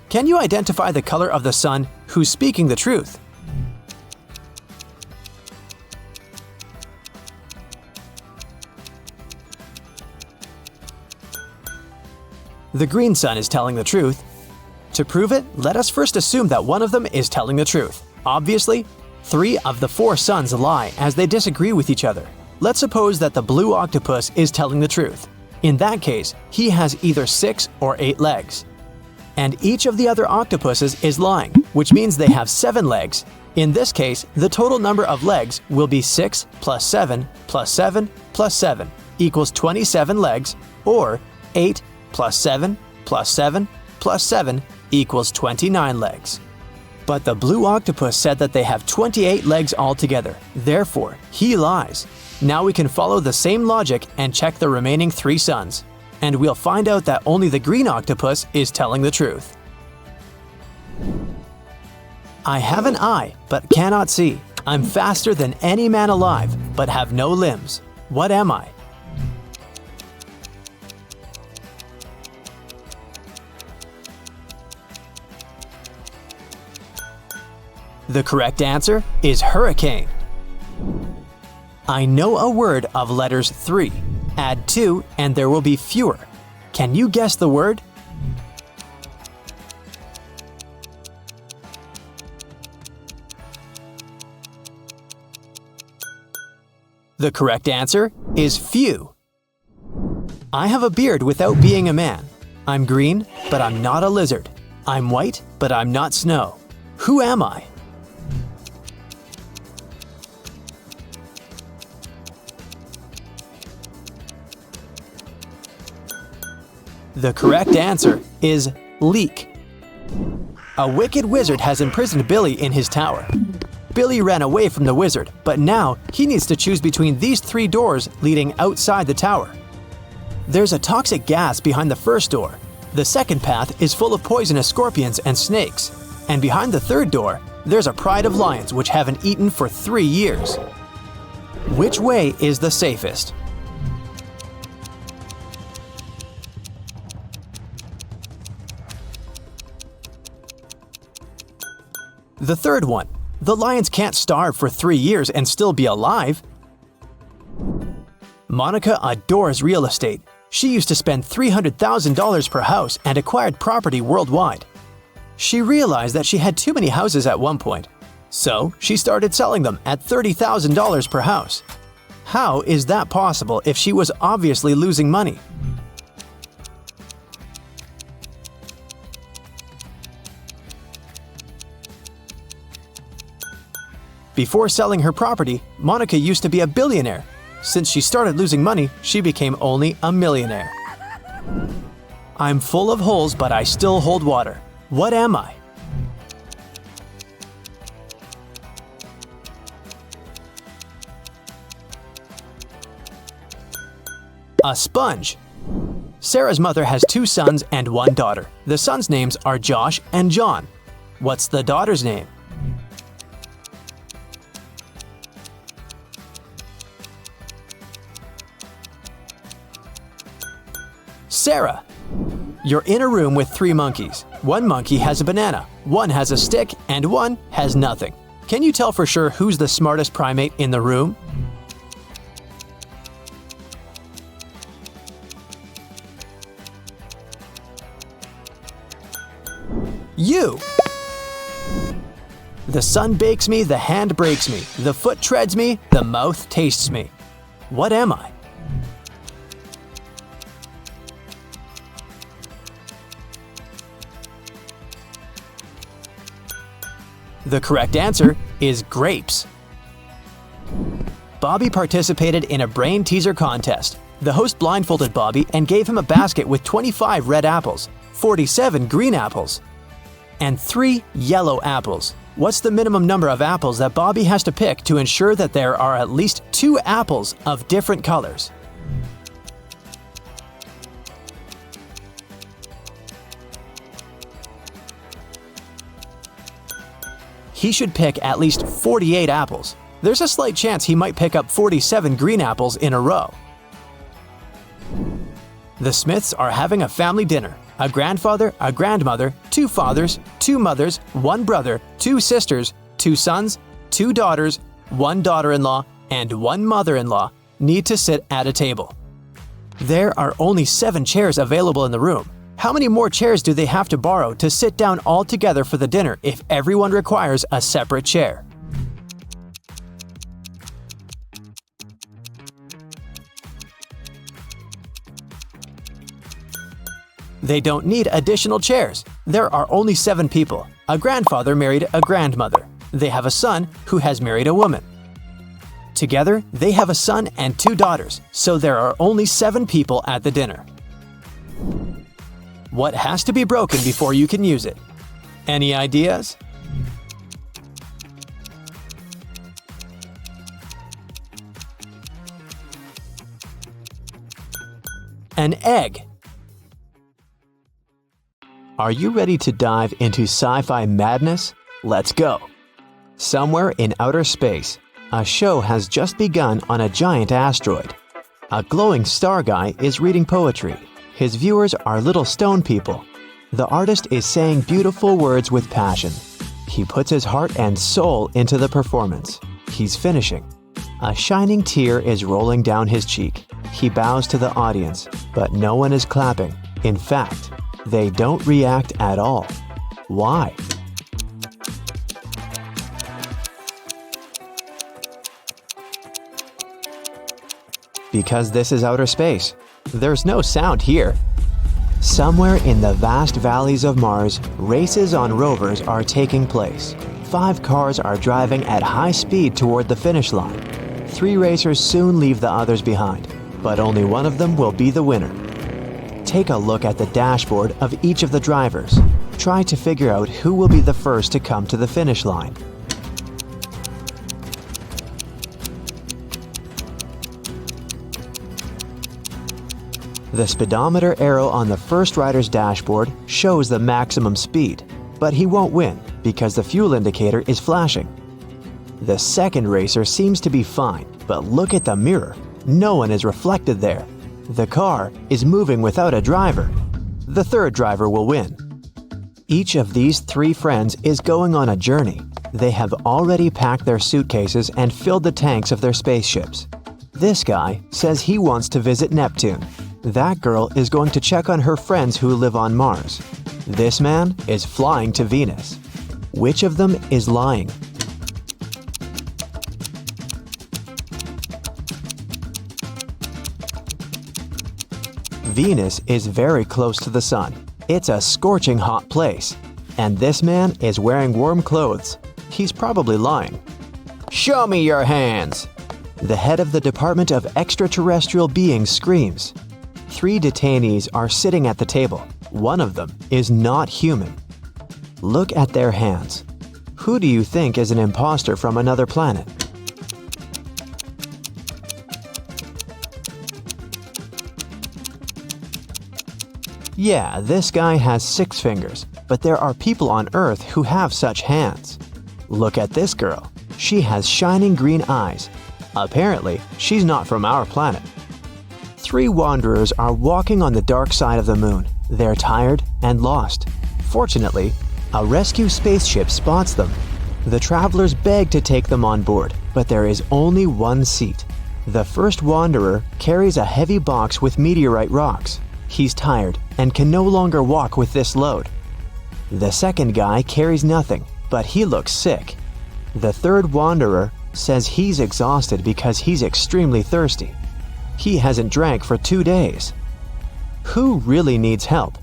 Can you identify the color of the sun who's speaking the truth? The green sun is telling the truth. To prove it, let us first assume that one of them is telling the truth. Obviously, 3 of the 4 suns lie as they disagree with each other. Let's suppose that the blue octopus is telling the truth. In that case, he has either 6 or 8 legs. And each of the other octopuses is lying, which means they have 7 legs. In this case, the total number of legs will be 6 plus 7 plus 7 plus 7 equals 27 legs, or 8 plus 7 plus 7 plus 7 equals 29 legs. But the blue octopus said that they have 28 legs altogether. Therefore, he lies. Now we can follow the same logic and check the remaining 3 suns. And we'll find out that only the green octopus is telling the truth. I have an eye, but cannot see. I'm faster than any man alive, but have no limbs. What am I? The correct answer is hurricane. I know a word of letters 3. Add 2 and there will be fewer. Can you guess the word? The correct answer is few. I have a beard without being a man. I'm green, but I'm not a lizard. I'm white, but I'm not snow. Who am I? The correct answer is leek. A wicked wizard has imprisoned Billy in his tower. Billy ran away from the wizard, but now he needs to choose between these 3 doors leading outside the tower. There's a toxic gas behind the first door. The second path is full of poisonous scorpions and snakes. And behind the third door, there's a pride of lions which haven't eaten for 3 years. Which way is the safest? The third one. The lions can't starve for 3 years and still be alive. Monica adores real estate. She used to spend $300,000 per house and acquired property worldwide. She realized that she had too many houses at one point, so she started selling them at $30,000 per house. How is that possible if she was obviously losing money? Before selling her property, Monica used to be a billionaire. Since she started losing money, she became only a millionaire. I'm full of holes, but I still hold water. What am I? A sponge. Sarah's mother has 2 sons and 1 daughter. The sons' names are Josh and John. What's the daughter's name? Sarah. You're in a room with 3 monkeys. 1 monkey has a banana, 1 has a stick, and 1 has nothing. Can you tell for sure who's the smartest primate in the room? You! The sun bakes me, the hand breaks me, the foot treads me, the mouth tastes me. What am I? The correct answer is grapes. Bobby participated in a brain teaser contest. The host blindfolded Bobby and gave him a basket with 25 red apples, 47 green apples, and 3 yellow apples. What's the minimum number of apples that Bobby has to pick to ensure that there are at least 2 apples of different colors? He should pick at least 48 apples. There's a slight chance he might pick up 47 green apples in a row. The Smiths are having a family dinner. A grandfather, a grandmother, 2 fathers, 2 mothers, 1 brother, 2 sisters, 2 sons, 2 daughters, 1 daughter-in-law, and 1 mother-in-law need to sit at a table. There are only 7 chairs available in the room. How many more chairs do they have to borrow to sit down all together for the dinner if everyone requires a separate chair? They don't need additional chairs. There are only 7 people. A grandfather married a grandmother. They have a son who has married a woman. Together, they have a son and 2 daughters, so there are only 7 people at the dinner. What has to be broken before you can use it? Any ideas? An egg. Are you ready to dive into sci-fi madness? Let's go! Somewhere in outer space, a show has just begun on a giant asteroid. A glowing star guy is reading poetry. His viewers are little stone people. The artist is saying beautiful words with passion. He puts his heart and soul into the performance. He's finishing. A shining tear is rolling down his cheek. He bows to the audience, but no one is clapping. In fact, they don't react at all. Why? Because this is outer space. There's no sound here. Somewhere in the vast valleys of Mars, races on rovers are taking place. 5 cars are driving at high speed toward the finish line. 3 racers soon leave the others behind, but only one of them will be the winner. Take a look at the dashboard of each of the drivers. Try to figure out who will be the first to come to the finish line. The speedometer arrow on the first rider's dashboard shows the maximum speed, but he won't win because the fuel indicator is flashing. The second racer seems to be fine, but look at the mirror. No one is reflected there. The car is moving without a driver. The third driver will win. Each of these 3 friends is going on a journey. They have already packed their suitcases and filled the tanks of their spaceships. This guy says he wants to visit Neptune. That girl is going to check on her friends who live on Mars. This man is flying to Venus. Which of them is lying? Venus is very close to the sun. It's a scorching hot place. And this man is wearing warm clothes. He's probably lying. Show me your hands! The head of the Department of Extraterrestrial Beings screams. 3 detainees are sitting at the table. One of them is not human. Look at their hands. Who do you think is an imposter from another planet? Yeah, this guy has 6 fingers, but there are people on Earth who have such hands. Look at this girl. She has shining green eyes. Apparently, she's not from our planet. 3 wanderers are walking on the dark side of the moon. They're tired and lost. Fortunately, a rescue spaceship spots them. The travelers beg to take them on board, but there is only one seat. The first wanderer carries a heavy box with meteorite rocks. He's tired and can no longer walk with this load. The second guy carries nothing, but he looks sick. The third wanderer says he's exhausted because he's extremely thirsty. He hasn't drank for 2 days. Who really needs help?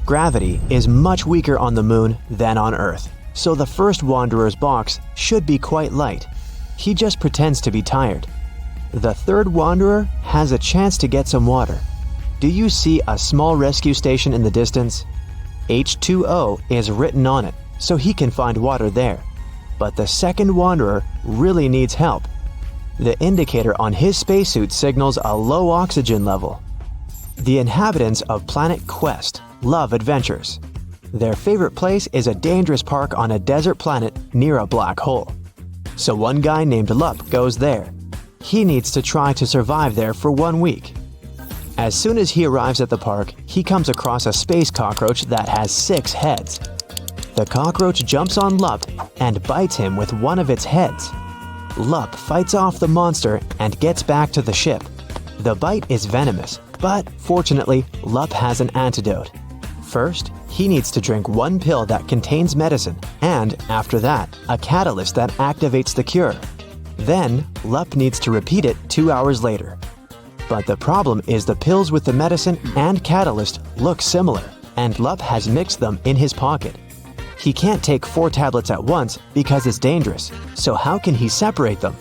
Gravity is much weaker on the moon than on Earth, so the first wanderer's box should be quite light. He just pretends to be tired. The third wanderer has a chance to get some water. Do you see a small rescue station in the distance? H2O is written on it, so he can find water there. But the second wanderer really needs help. The indicator on his spacesuit signals a low oxygen level. The inhabitants of Planet Quest love adventures. Their favorite place is a dangerous park on a desert planet near a black hole. So one guy named Lup goes there. He needs to try to survive there for 1 week. As soon as he arrives at the park, he comes across a space cockroach that has 6 heads. The cockroach jumps on Lup and bites him with one of its heads. Lup fights off the monster and gets back to the ship. The bite is venomous, but fortunately, Lup has an antidote. First, he needs to drink 1 pill that contains medicine, and after that, a catalyst that activates the cure. Then, Lup needs to repeat it 2 hours later. But the problem is the pills with the medicine and catalyst look similar, and Lup has mixed them in his pocket. He can't take 4 tablets at once because it's dangerous, so how can he separate them?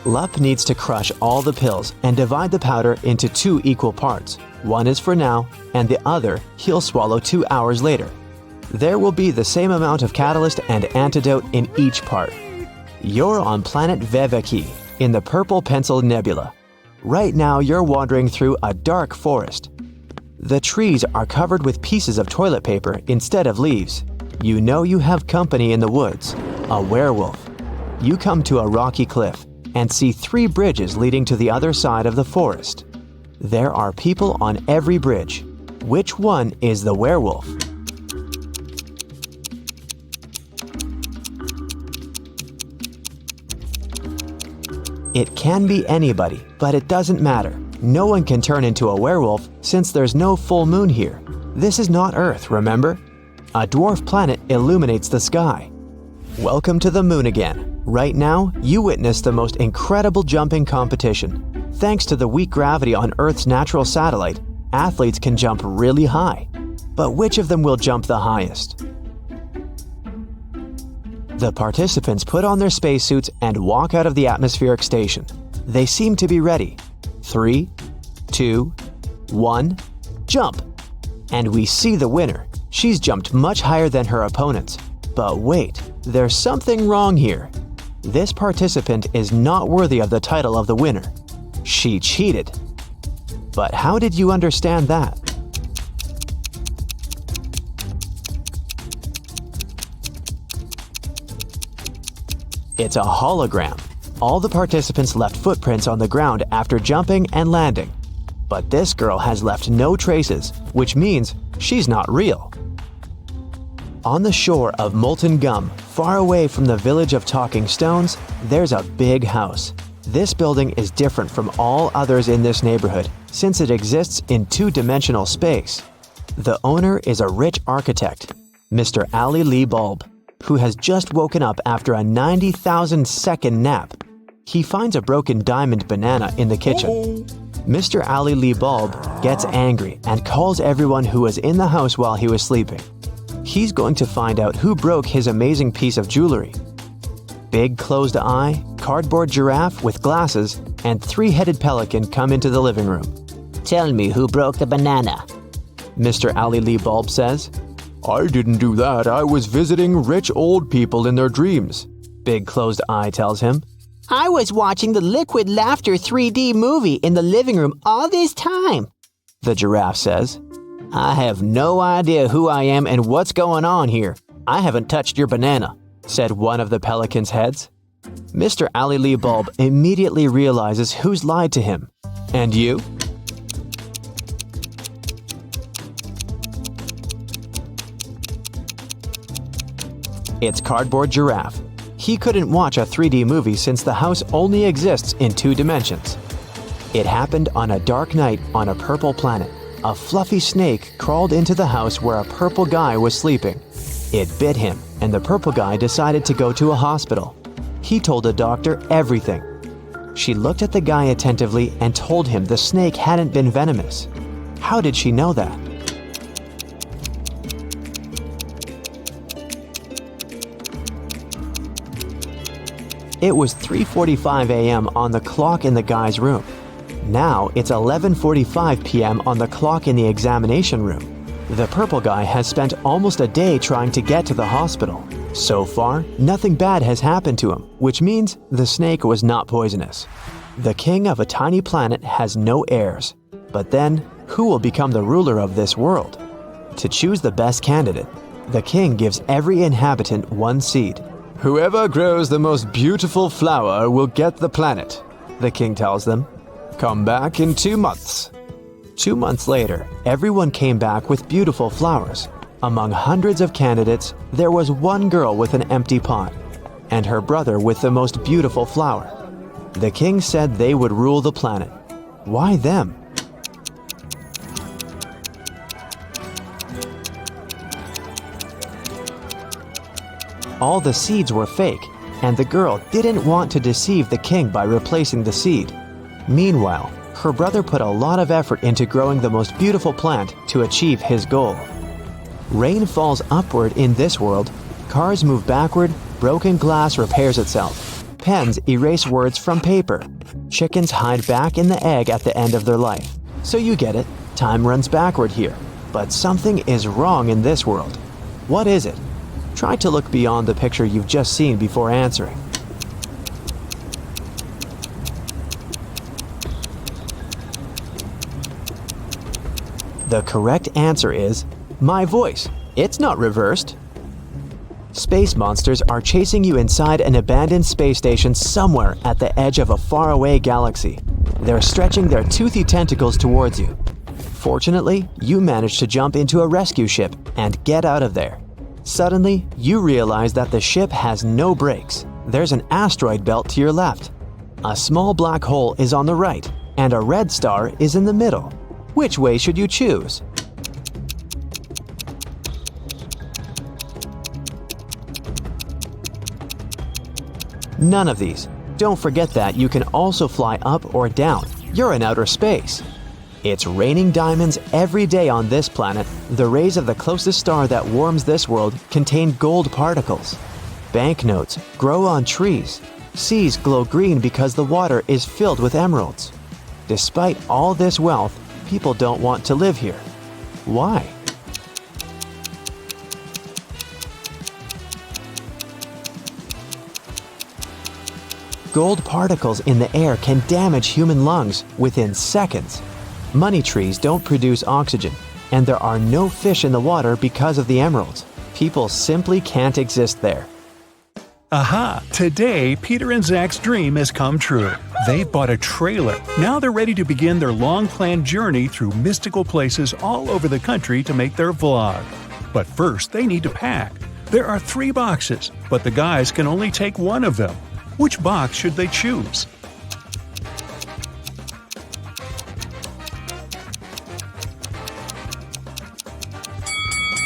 Lup needs to crush all the pills and divide the powder into 2 equal parts. One is for now, and the other he'll swallow 2 hours later. There will be the same amount of catalyst and antidote in each part. You're on planet Veveki, in the Purple Pencil Nebula. Right now you're wandering through a dark forest. The trees are covered with pieces of toilet paper instead of leaves. You know you have company in the woods, a werewolf. You come to a rocky cliff and see 3 bridges leading to the other side of the forest. There are people on every bridge. Which one is the werewolf? It can be anybody, but it doesn't matter. No one can turn into a werewolf since there's no full moon here. This is not Earth, remember? A dwarf planet illuminates the sky. Welcome to the moon again. Right now, you witness the most incredible jumping competition. Thanks to the weak gravity on Earth's natural satellite, athletes can jump really high. But which of them will jump the highest? The participants put on their spacesuits and walk out of the atmospheric station. They seem to be ready. 3, 2, 1, jump! And we see the winner. She's jumped much higher than her opponents. But wait, there's something wrong here. This participant is not worthy of the title of the winner. She cheated. But how did you understand that? It's a hologram. All the participants left footprints on the ground after jumping and landing. But this girl has left no traces, which means she's not real. On the shore of Molten Gum, far away from the village of Talking Stones, there's a big house. This building is different from all others in this neighborhood since it exists in two-dimensional space. The owner is a rich architect, Mr. Ali Lee Bulb, who has just woken up after a 90,000-second nap. He finds a broken diamond banana in the kitchen. Mr. Ali Lee Bulb gets angry and calls everyone who was in the house while he was sleeping. He's going to find out who broke his amazing piece of jewelry. Big closed eye, cardboard giraffe with glasses, and three-headed pelican come into the living room. Tell me who broke the banana. Mr. Ali Lee Bulb says. I didn't do that. I was visiting rich old people in their dreams, Big closed eye tells him. I was watching the Liquid Laughter 3D movie in the living room all this time, the giraffe says. I have no idea who I am and what's going on here. I haven't touched your banana, said one of the pelican's heads. Mr. Ali Lee Bulb immediately realizes who's lied to him. And you? It's Cardboard Giraffe. He couldn't watch a 3D movie since the house only exists in 2 dimensions. It happened on a dark night on a purple planet. A fluffy snake crawled into the house where a purple guy was sleeping. It bit him, and the purple guy decided to go to a hospital. He told the doctor everything. She looked at the guy attentively and told him the snake hadn't been venomous. How did she know that? It was 3:45 a.m. on the clock in the guy's room. Now it's 11:45 p.m. on the clock in the examination room. The purple guy has spent almost a day trying to get to the hospital. So far, nothing bad has happened to him, which means the snake was not poisonous. The king of a tiny planet has no heirs. But then, who will become the ruler of this world? To choose the best candidate, the king gives every inhabitant 1 seed. Whoever grows the most beautiful flower will get the planet, the king tells them. Come back in 2 months. 2 months later, everyone came back with beautiful flowers. Among hundreds of candidates, there was one girl with an empty pot, and her brother with the most beautiful flower. The king said they would rule the planet. Why them? All the seeds were fake, and the girl didn't want to deceive the king by replacing the seed. Meanwhile, her brother put a lot of effort into growing the most beautiful plant to achieve his goal. Rain falls upward in this world, cars move backward, broken glass repairs itself, pens erase words from paper, chickens hide back in the egg at the end of their life. So you get it, time runs backward here. But something is wrong in this world. What is it? Try to look beyond the picture you've just seen before answering. The correct answer is my voice. It's not reversed. Space monsters are chasing you inside an abandoned space station somewhere at the edge of a faraway galaxy. They're stretching their toothy tentacles towards you. Fortunately, you manage to jump into a rescue ship and get out of there. Suddenly, you realize that the ship has no brakes. There's an asteroid belt to your left. A small black hole is on the right, and a red star is in the middle. Which way should you choose? None of these. Don't forget that you can also fly up or down. You're in outer space. It's raining diamonds every day on this planet. The rays of the closest star that warms this world contain gold particles. Banknotes grow on trees. Seas glow green because the water is filled with emeralds. Despite all this wealth, people don't want to live here. Why? Gold particles in the air can damage human lungs within seconds. Money trees don't produce oxygen, and there are no fish in the water because of the emeralds. People simply can't exist there. Aha! Today, Peter and Zach's dream has come true. They bought a trailer. Now they're ready to begin their long-planned journey through mystical places all over the country to make their vlog. But first, they need to pack. There are 3 boxes, but the guys can only take one of them. Which box should they choose?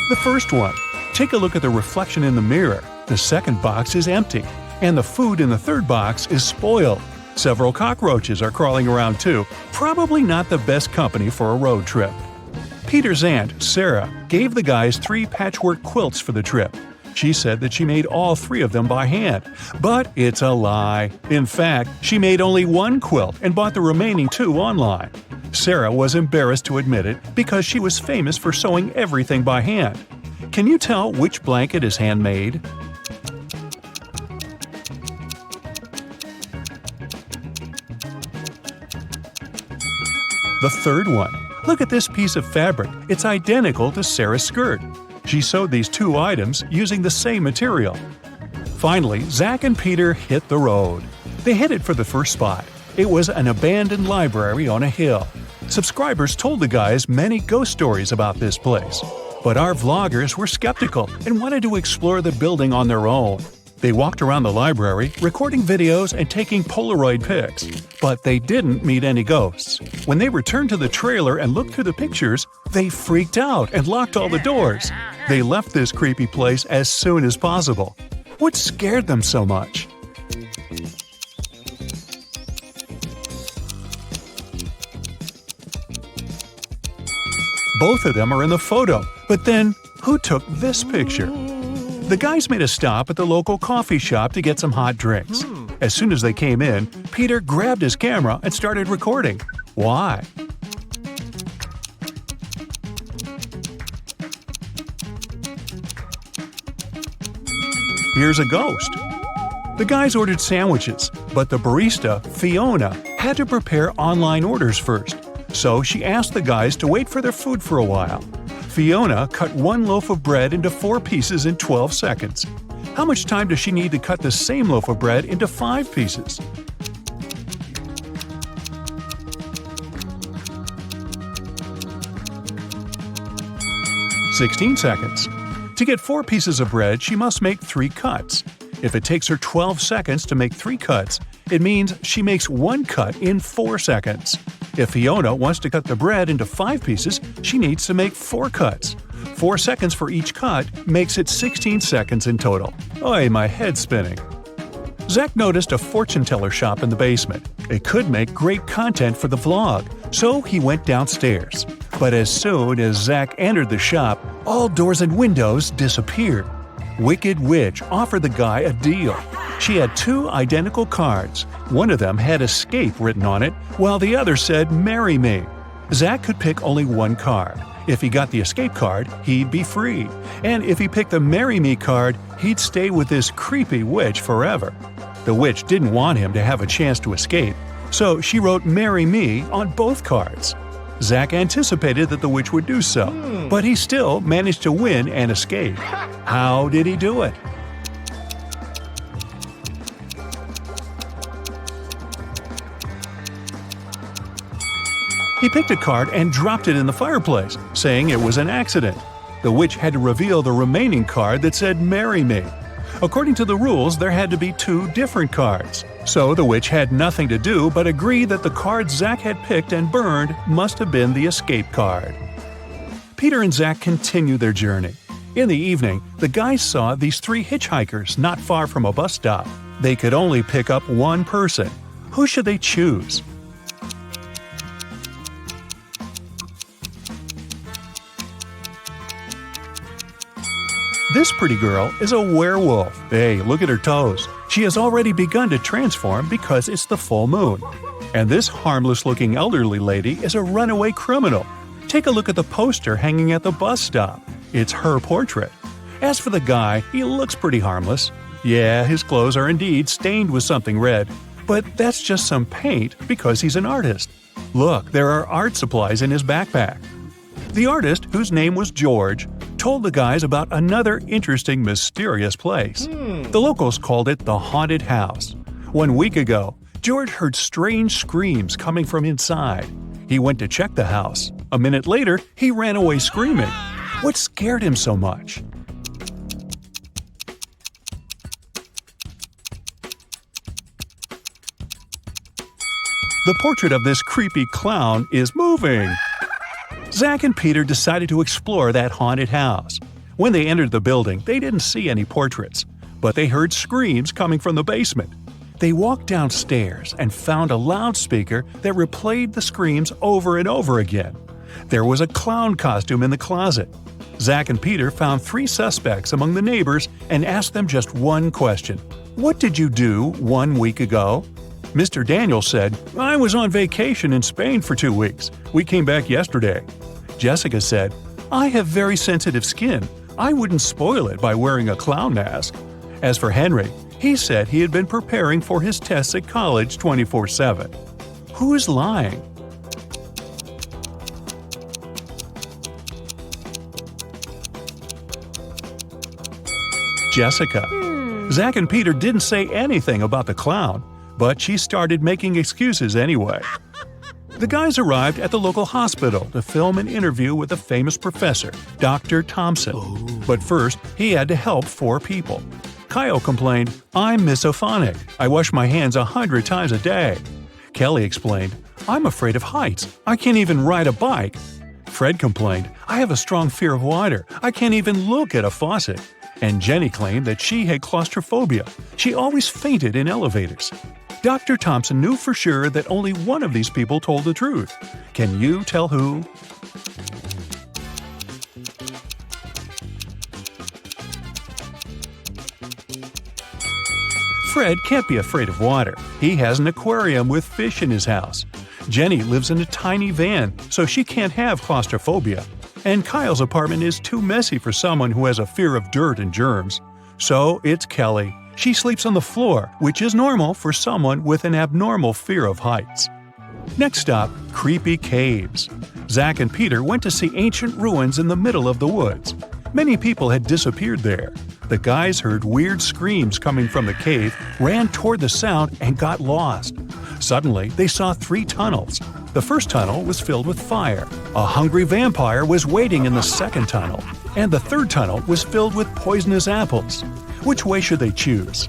The first one. Take a look at the reflection in the mirror. The second box is empty, and the food in the third box is spoiled. Several cockroaches are crawling around too, probably not the best company for a road trip. Peter's aunt, Sarah, gave the guys 3 patchwork quilts for the trip. She said that she made all 3 of them by hand, but it's a lie. In fact, she made only 1 quilt and bought the remaining 2 online. Sarah was embarrassed to admit it because she was famous for sewing everything by hand. Can you tell which blanket is handmade? The third one. Look at this piece of fabric. It's identical to Sarah's skirt. She sewed these 2 items using the same material. Finally, Zach and Peter hit the road. They headed for the first spot. It was an abandoned library on a hill. Subscribers told the guys many ghost stories about this place. But our vloggers were skeptical and wanted to explore the building on their own. They walked around the library, recording videos and taking Polaroid pics. But they didn't meet any ghosts. When they returned to the trailer and looked through the pictures, they freaked out and locked all the doors. They left this creepy place as soon as possible. What scared them so much? Both of them are in the photo, but then who took this picture? The guys made a stop at the local coffee shop to get some hot drinks. As soon as they came in, Peter grabbed his camera and started recording. Why? Here's a ghost. The guys ordered sandwiches, but the barista, Fiona, had to prepare online orders first. So she asked the guys to wait for their food for a while. Fiona cut 1 loaf of bread into 4 pieces in 12 seconds. How much time does she need to cut the same loaf of bread into 5 pieces? "16 seconds. To get 4 pieces of bread, she must make 3 cuts. If it takes her 12 seconds to make 3 cuts, it means she makes 1 cut in 4 seconds. If Fiona wants to cut the bread into 5 pieces, she needs to make 4 cuts. 4 seconds for each cut makes it 16 seconds in total. Oy, my head's spinning." Zach noticed a fortune teller shop in the basement. It could make great content for the vlog, so he went downstairs. But as soon as Zach entered the shop, all doors and windows disappeared. Wicked Witch offered the guy a deal. She had 2 identical cards. One of them had escape written on it, while the other said marry me. Zach could pick only 1 card. If he got the escape card, he'd be free. And if he picked the marry me card, he'd stay with this creepy witch forever. The witch didn't want him to have a chance to escape, so she wrote marry me on both cards. Zach anticipated that the witch would do so, but he still managed to win and escape. How did he do it? He picked a card and dropped it in the fireplace, saying it was an accident. The witch had to reveal the remaining card that said marry me. According to the rules, there had to be 2 different cards. So the witch had nothing to do but agree that the card Zach had picked and burned must have been the escape card. Peter and Zach continued their journey. In the evening, the guys saw these 3 hitchhikers not far from a bus stop. They could only pick up 1 person. Who should they choose? This pretty girl is a werewolf. Hey, look at her toes. She has already begun to transform because it's the full moon. And this harmless-looking elderly lady is a runaway criminal. Take a look at the poster hanging at the bus stop. It's her portrait. As for the guy, he looks pretty harmless. Yeah, his clothes are indeed stained with something red, but that's just some paint because he's an artist. Look, there are art supplies in his backpack. The artist, whose name was George, told the guys about another interesting, mysterious place. The locals called it the Haunted House. 1 week ago, George heard strange screams coming from inside. He went to check the house. A minute later, he ran away screaming. What scared him so much? The portrait of this creepy clown is moving. Zach and Peter decided to explore that haunted house. When they entered the building, they didn't see any portraits, but they heard screams coming from the basement. They walked downstairs and found a loudspeaker that replayed the screams over and over again. There was a clown costume in the closet. Zach and Peter found 3 suspects among the neighbors and asked them just one question. What did you do 1 week ago? Mr. Daniel said, I was on vacation in Spain for 2 weeks. We came back yesterday. Jessica said, I have very sensitive skin. I wouldn't spoil it by wearing a clown mask. As for Henry, he said he had been preparing for his tests at college 24/7. Who's lying? Jessica. Zach and Peter didn't say anything about the clown, but she started making excuses anyway. The guys arrived at the local hospital to film an interview with a famous professor, Dr. Thompson. But first, he had to help 4 people. Kyle complained, I'm misophonic. I wash my hands 100 times a day. Kelly explained, I'm afraid of heights. I can't even ride a bike. Fred complained, I have a strong fear of water. I can't even look at a faucet. And Jenny claimed that she had claustrophobia. She always fainted in elevators. Dr. Thompson knew for sure that only one of these people told the truth. Can you tell who? Fred can't be afraid of water. He has an aquarium with fish in his house. Jenny lives in a tiny van, so she can't have claustrophobia. And Kyle's apartment is too messy for someone who has a fear of dirt and germs. So it's Kelly. She sleeps on the floor, which is normal for someone with an abnormal fear of heights. Next stop, creepy caves. Zach and Peter went to see ancient ruins in the middle of the woods. Many people had disappeared there. The guys heard weird screams coming from the cave, ran toward the sound, and got lost. Suddenly, they saw 3 tunnels. The first tunnel was filled with fire. A hungry vampire was waiting in the second tunnel. And the third tunnel was filled with poisonous apples. Which way should they choose?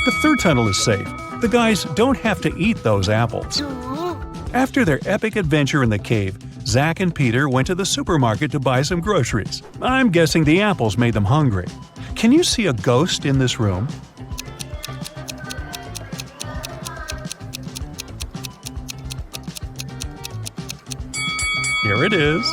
The third tunnel is safe. The guys don't have to eat those apples. After their epic adventure in the cave, Zach and Peter went to the supermarket to buy some groceries. I'm guessing the apples made them hungry. Can you see a ghost in this room? Here it is.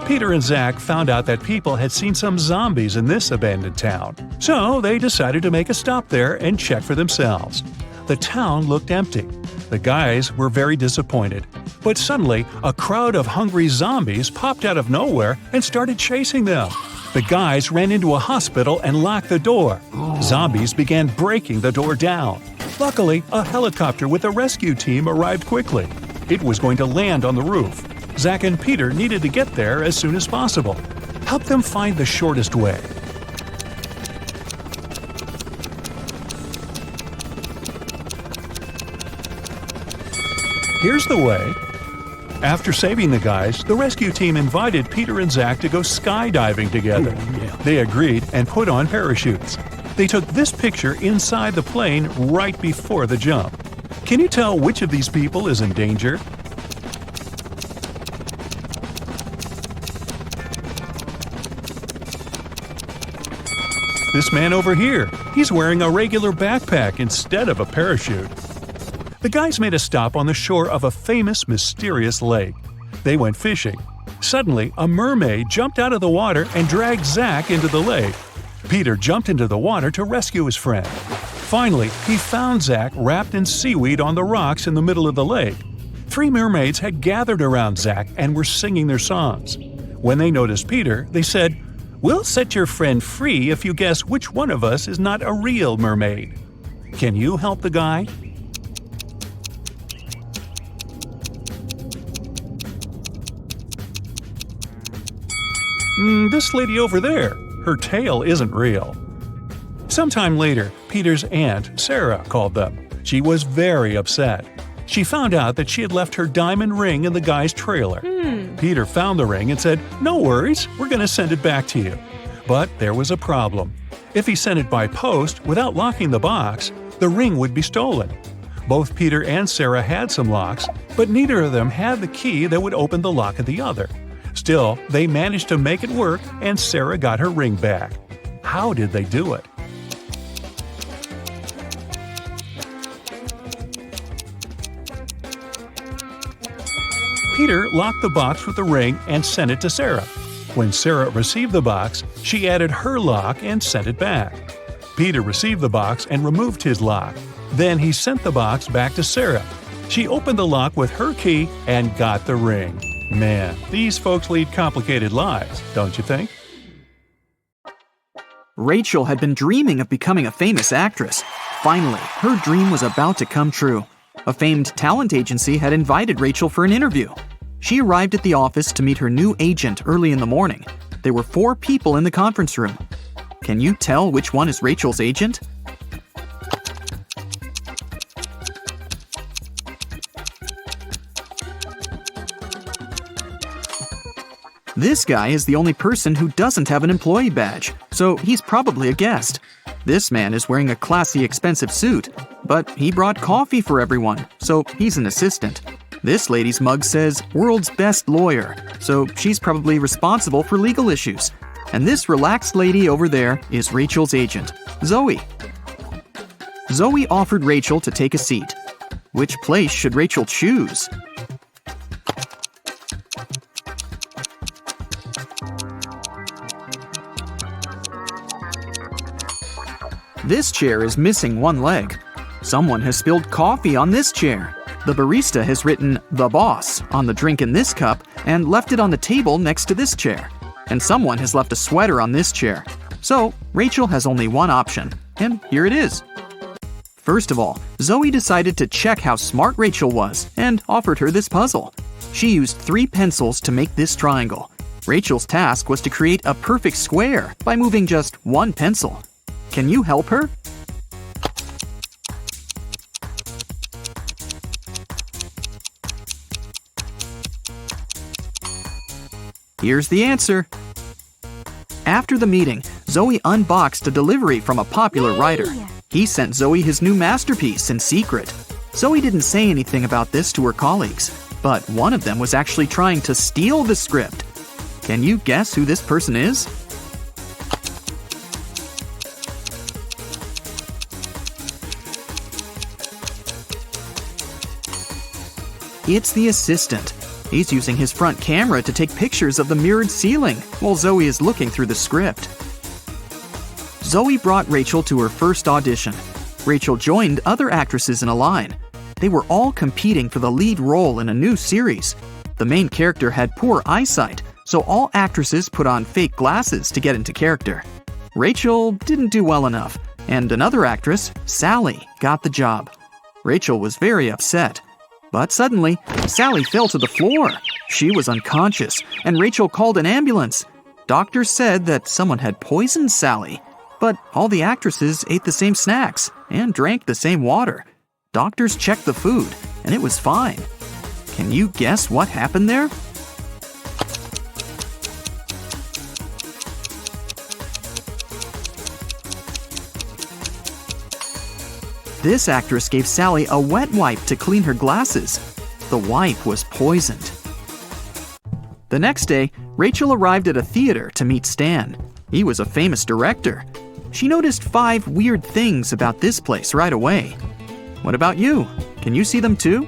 Peter and Zach found out that people had seen some zombies in this abandoned town. So they decided to make a stop there and check for themselves. The town looked empty. The guys were very disappointed. But suddenly, a crowd of hungry zombies popped out of nowhere and started chasing them. The guys ran into a hospital and locked the door. Zombies began breaking the door down. Luckily, a helicopter with a rescue team arrived quickly. It was going to land on the roof. Zach and Peter needed to get there as soon as possible. Help them find the shortest way. Here's the way. After saving the guys, the rescue team invited Peter and Zach to go skydiving together. They agreed and put on parachutes. They took this picture inside the plane right before the jump. Can you tell which of these people is in danger? This man over here, he's wearing a regular backpack instead of a parachute. The guys made a stop on the shore of a famous, mysterious lake. They went fishing. Suddenly, a mermaid jumped out of the water and dragged Zach into the lake. Peter jumped into the water to rescue his friend. Finally, he found Zach wrapped in seaweed on the rocks in the middle of the lake. 3 mermaids had gathered around Zach and were singing their songs. When they noticed Peter, they said, "We'll set your friend free if you guess which one of us is not a real mermaid." Can you help the guy? And this lady over there, her tail isn't real." Sometime later, Peter's aunt, Sarah, called them. She was very upset. She found out that she had left her diamond ring in the guy's trailer. Peter found the ring and said, "No worries, we're going to send it back to you." But there was a problem. If he sent it by post without locking the box, the ring would be stolen. Both Peter and Sarah had some locks, but neither of them had the key that would open the lock of the other. Still, they managed to make it work and Sarah got her ring back. How did they do it? Peter locked the box with the ring and sent it to Sarah. When Sarah received the box, she added her lock and sent it back. Peter received the box and removed his lock. Then he sent the box back to Sarah. She opened the lock with her key and got the ring. Man, these folks lead complicated lives, don't you think? Rachel had been dreaming of becoming a famous actress. Finally, her dream was about to come true. A famed talent agency had invited Rachel for an interview. She arrived at the office to meet her new agent early in the morning. There were 4 people in the conference room. Can you tell which one is Rachel's agent? This guy is the only person who doesn't have an employee badge, so he's probably a guest. This man is wearing a classy, expensive suit, but he brought coffee for everyone, so he's an assistant. This lady's mug says "World's Best Lawyer," so she's probably responsible for legal issues. And this relaxed lady over there is Rachel's agent, Zoe. Zoe offered Rachel to take a seat. Which place should Rachel choose? This chair is missing one leg. Someone has spilled coffee on this chair. The barista has written "The Boss" on the drink in this cup and left it on the table next to this chair. And someone has left a sweater on this chair. So, Rachel has only one option, and here it is. First of all, Zoe decided to check how smart Rachel was and offered her this puzzle. She used 3 pencils to make this triangle. Rachel's task was to create a perfect square by moving just 1 pencil. Can you help her? Here's the answer. After the meeting, Zoe unboxed a delivery from a popular writer. He sent Zoe his new masterpiece in secret. Zoe didn't say anything about this to her colleagues, but one of them was actually trying to steal the script. Can you guess who this person is? It's the assistant. He's using his front camera to take pictures of the mirrored ceiling while Zoe is looking through the script. Zoe brought Rachel to her first audition. Rachel joined other actresses in a line. They were all competing for the lead role in a new series. The main character had poor eyesight, so all actresses put on fake glasses to get into character. Rachel didn't do well enough, and another actress, Sally, got the job. Rachel was very upset. But suddenly, Sally fell to the floor. She was unconscious, and Rachel called an ambulance. Doctors said that someone had poisoned Sally. But all the actresses ate the same snacks and drank the same water. Doctors checked the food, and it was fine. Can you guess what happened there? This actress gave Sally a wet wipe to clean her glasses. The wipe was poisoned. The next day, Rachel arrived at a theater to meet Stan. He was a famous director. She noticed 5 weird things about this place right away. What about you? Can you see them too?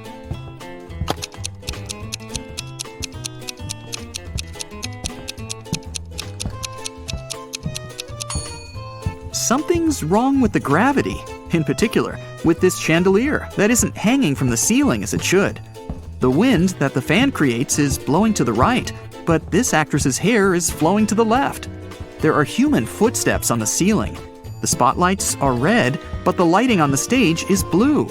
Something's wrong with the gravity. In particular, with this chandelier that isn't hanging from the ceiling as it should. The wind that the fan creates is blowing to the right, but this actress's hair is flowing to the left. There are human footsteps on the ceiling. The spotlights are red, but the lighting on the stage is blue.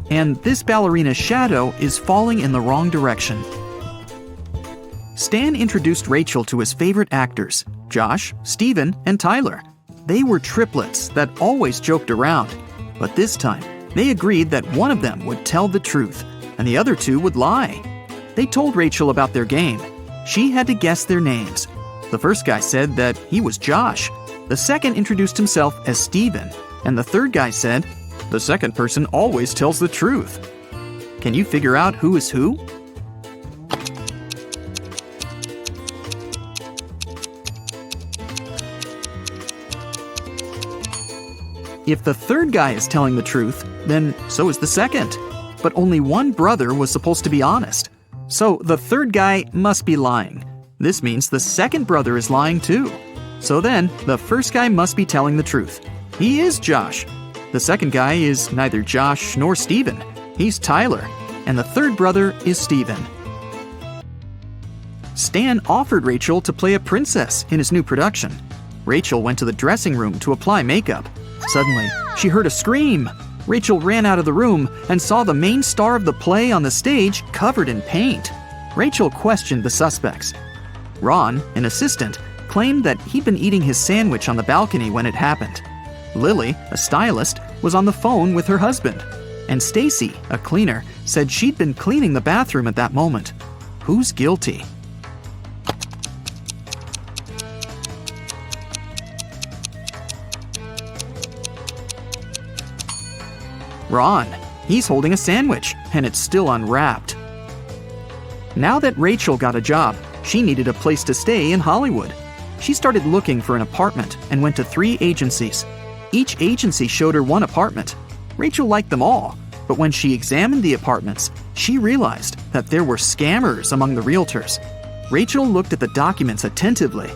And this ballerina's shadow is falling in the wrong direction. Stan introduced Rachel to his favorite actors, Josh, Steven, and Tyler. They were triplets that always joked around, but this time they agreed that one of them would tell the truth and the other two would lie. They told Rachel about their game. She had to guess their names. The first guy said that he was Josh. The second introduced himself as Steven, and the third guy said, "The second person always tells the truth." Can you figure out who is who? If the third guy is telling the truth, then so is the second. But only one brother was supposed to be honest. So the third guy must be lying. This means the second brother is lying too. So then, the first guy must be telling the truth. He is Josh. The second guy is neither Josh nor Steven. He's Tyler. And the third brother is Steven. Stan offered Rachel to play a princess in his new production. Rachel went to the dressing room to apply makeup. Suddenly, she heard a scream. Rachel ran out of the room and saw the main star of the play on the stage covered in paint. Rachel questioned the suspects. Ron, an assistant, claimed that he'd been eating his sandwich on the balcony when it happened. Lily, a stylist, was on the phone with her husband. And Stacy, a cleaner, said she'd been cleaning the bathroom at that moment. Who's guilty? Ron. He's holding a sandwich, and it's still unwrapped. Now that Rachel got a job, she needed a place to stay in Hollywood. She started looking for an apartment and went to 3 agencies. Each agency showed her one apartment. Rachel liked them all, but when she examined the apartments, she realized that there were scammers among the realtors. Rachel looked at the documents attentively.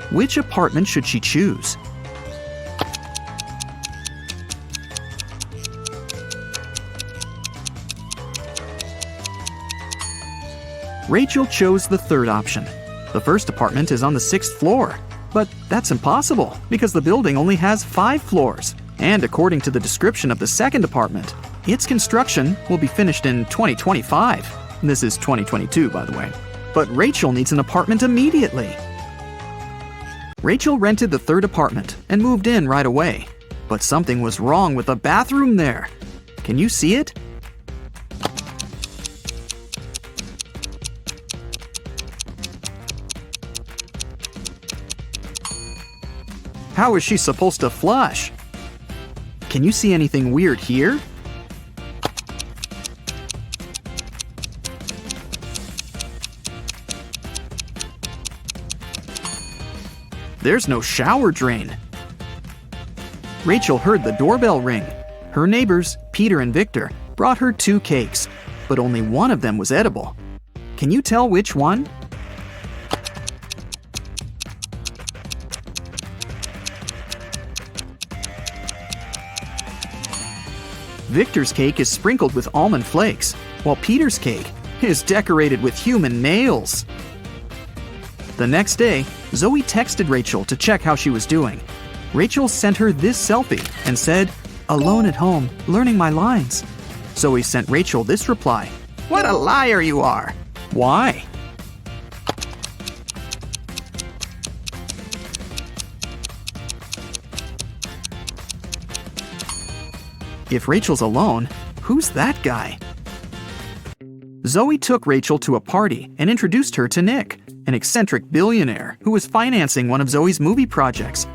Which apartment should she choose? Rachel chose the third option. The first apartment is on the 6th floor. But that's impossible because the building only has 5 floors. And according to the description of the second apartment, its construction will be finished in 2025. This is 2022, by the way. But Rachel needs an apartment immediately. Rachel rented the third apartment and moved in right away. But something was wrong with the bathroom there. Can you see it? How is she supposed to flush? Can you see anything weird here? There's no shower drain. Rachel heard the doorbell ring. Her neighbors, Peter and Victor, brought her 2 cakes, but only one of them was edible. Can you tell which one? Victor's cake is sprinkled with almond flakes, while Peter's cake is decorated with human nails. The next day, Zoe texted Rachel to check how she was doing. Rachel sent her this selfie and said, "Alone at home, learning my lines." Zoe sent Rachel this reply, "What a liar you are!" Why? If Rachel's alone, who's that guy? Zoe took Rachel to a party and introduced her to Nick, an eccentric billionaire who was financing one of Zoe's movie projects.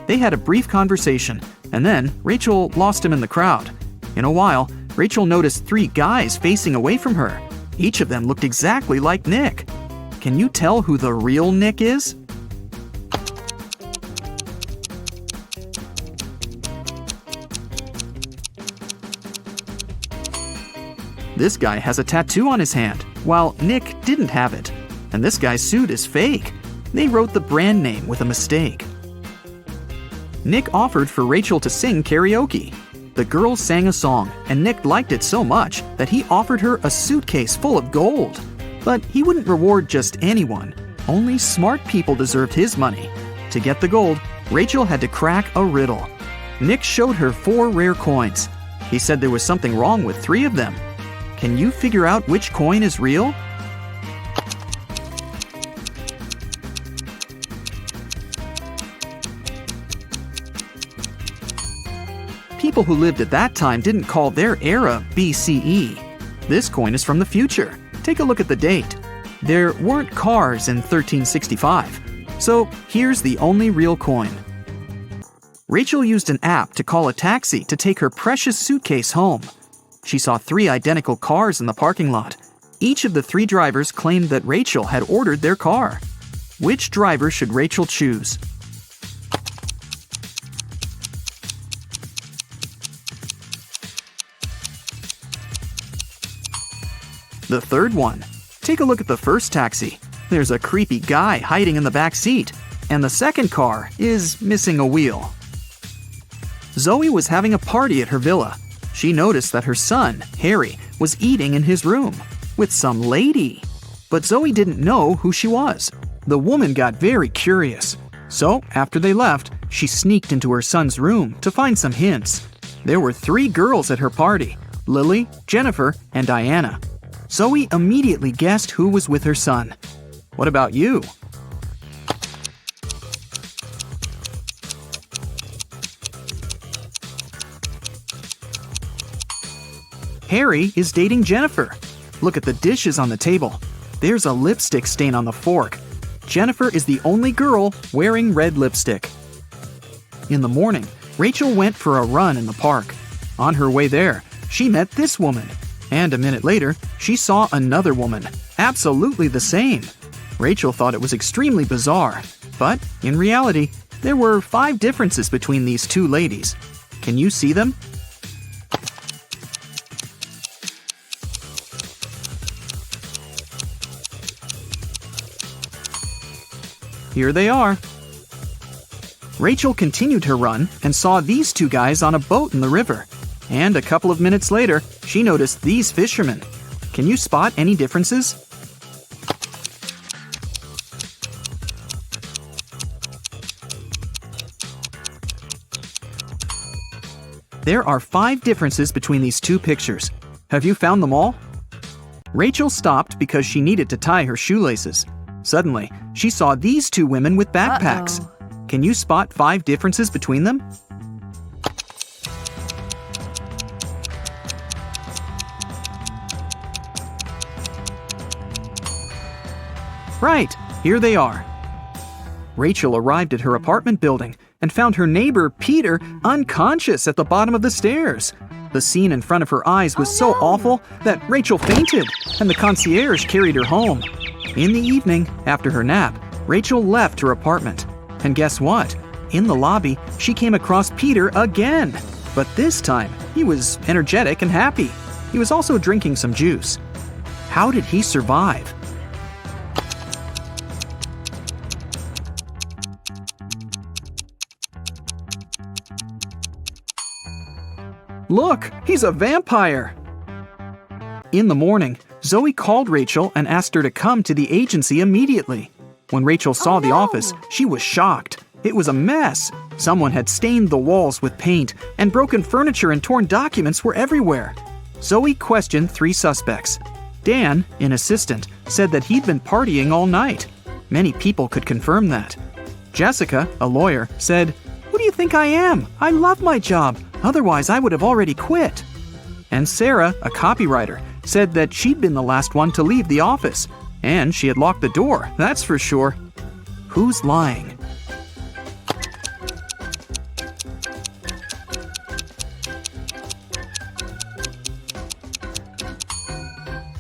They had a brief conversation, and then Rachel lost him in the crowd. In a while, Rachel noticed 3 guys facing away from her. Each of them looked exactly like Nick. Can you tell who the real Nick is? This guy has a tattoo on his hand, while Nick didn't have it. And this guy's suit is fake. They wrote the brand name with a mistake. Nick offered for Rachel to sing karaoke. The girls sang a song, and Nick liked it so much that he offered her a suitcase full of gold. But he wouldn't reward just anyone. Only smart people deserved his money. To get the gold, Rachel had to crack a riddle. Nick showed her 4 rare coins. He said there was something wrong with 3 of them. Can you figure out which coin is real? people who lived at that time didn't call their era BCE. This coin is from the future. Take a look at the date. There weren't cars in 1365. So here's the only real coin. Rachel used an app to call a taxi to take her precious suitcase home. She saw 3 identical cars in the parking lot. Each of the 3 drivers claimed that Rachel had ordered their car. Which driver should Rachel choose? The third one. Take a look at the first taxi. There's a creepy guy hiding in the back seat, and the second car is missing a wheel. Zoe was having a party at her villa. She noticed that her son, Harry, was eating in his room with some lady. But Zoe didn't know who she was. The woman got very curious. So, after they left, she sneaked into her son's room to find some hints. There were 3 girls at her party: Lily, Jennifer, and Diana. Zoe immediately guessed who was with her son. What about you? Harry is dating Jennifer. Look at the dishes on the table. There's a lipstick stain on the fork. Jennifer is the only girl wearing red lipstick. In the morning, Rachel went for a run in the park. On her way there, she met this woman. And a minute later, she saw another woman, absolutely the same. Rachel thought it was extremely bizarre. But, in reality, there were 5 differences between these 2 ladies. Can you see them? Here they are. Rachel continued her run and saw these 2 guys on a boat in the river. And a couple of minutes later, she noticed these fishermen. Can you spot any differences? There are 5 differences between these 2 pictures. Have you found them all? Rachel stopped because she needed to tie her shoelaces. Suddenly, she saw these 2 women with backpacks. Can you spot 5 differences between them? Right, here they are. Rachel arrived at her apartment building and found her neighbor, Peter, unconscious at the bottom of the stairs. The scene in front of her eyes was so awful that Rachel fainted, and the concierge carried her home. In the evening, after her nap, Rachel left her apartment. And guess what? In the lobby, she came across Peter again. But this time, he was energetic and happy. He was also drinking some juice. How did he survive? Look, he's a vampire! In the morning, Zoe called Rachel and asked her to come to the agency immediately. When Rachel saw the office, she was shocked. It was a mess. Someone had stained the walls with paint, and broken furniture and torn documents were everywhere. Zoe questioned 3 suspects. Dan, an assistant, said that he'd been partying all night. Many people could confirm that. Jessica, a lawyer, said, "Who do you think I am? I love my job. Otherwise, I would have already quit." And Sarah, a copywriter, said that she'd been the last one to leave the office. And she had locked the door, that's for sure. Who's lying?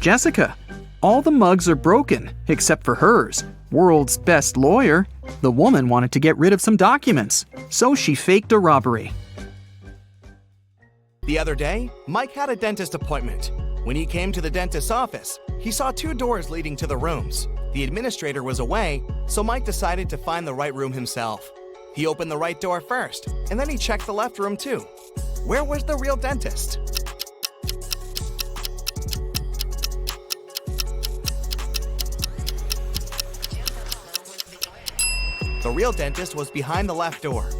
Jessica. All the mugs are broken, except for hers. World's best lawyer. The woman wanted to get rid of some documents, so she faked a robbery. The other day, Mike had a dentist appointment. When he came to the dentist's office, he saw 2 doors leading to the rooms. The administrator was away, so Mike decided to find the right room himself. He opened the right door first, and then he checked the left room too. Where was the real dentist? The real dentist was behind the left door.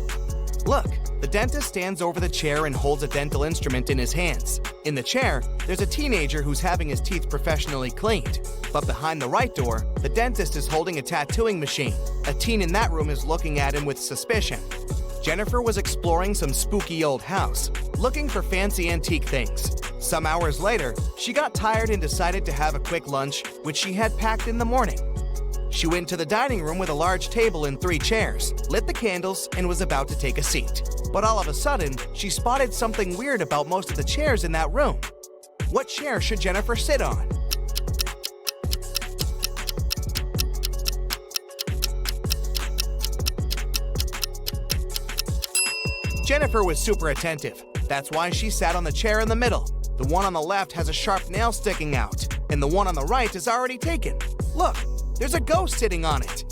Look, the dentist stands over the chair and holds a dental instrument in his hands. In the chair, there's a teenager who's having his teeth professionally cleaned. But behind the right door, the dentist is holding a tattooing machine. A teen in that room is looking at him with suspicion. Jennifer was exploring some spooky old house, looking for fancy antique things. Some hours later, she got tired and decided to have a quick lunch, which she had packed in the morning. She went to the dining room with a large table and 3 chairs, lit the candles, and was about to take a seat. But all of a sudden, she spotted something weird about most of the chairs in that room. What chair should Jennifer sit on? Jennifer was super attentive. That's why she sat on the chair in the middle. The one on the left has a sharp nail sticking out, and the one on the right is already taken. Look, there's a ghost sitting on it.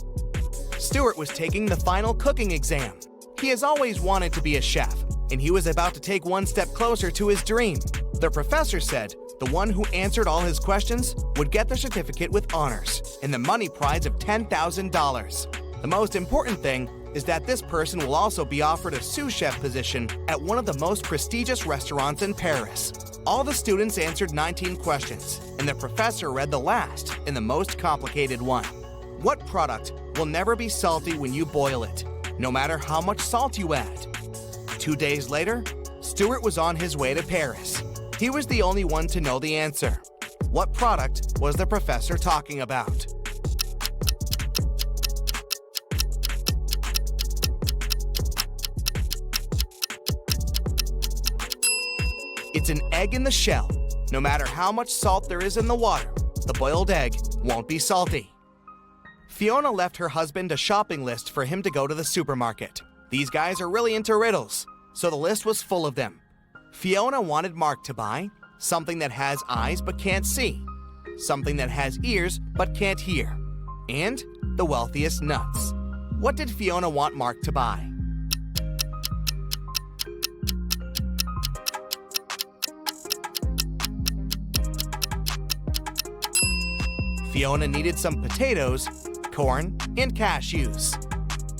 Stuart was taking the final cooking exam. He has always wanted to be a chef, and he was about to take one step closer to his dream. The professor said the one who answered all his questions would get the certificate with honors and the money prize of $10,000. The most important thing is that this person will also be offered a sous chef position at one of the most prestigious restaurants in Paris. All the students answered 19 questions, and the professor read the last and the most complicated one. What product will never be salty when you boil it, no matter how much salt you add? 2 days later, Stuart was on his way to Paris. He was the only one to know the answer. What product was the professor talking about? It's an egg in the shell. No matter how much salt there is in the water, the boiled egg won't be salty. Fiona left her husband a shopping list for him to go to the supermarket. These guys are really into riddles, so the list was full of them. Fiona wanted Mark to buy something that has eyes but can't see, something that has ears but can't hear, and the wealthiest nuts. What did Fiona want Mark to buy? Fiona needed some potatoes, corn, and cashews.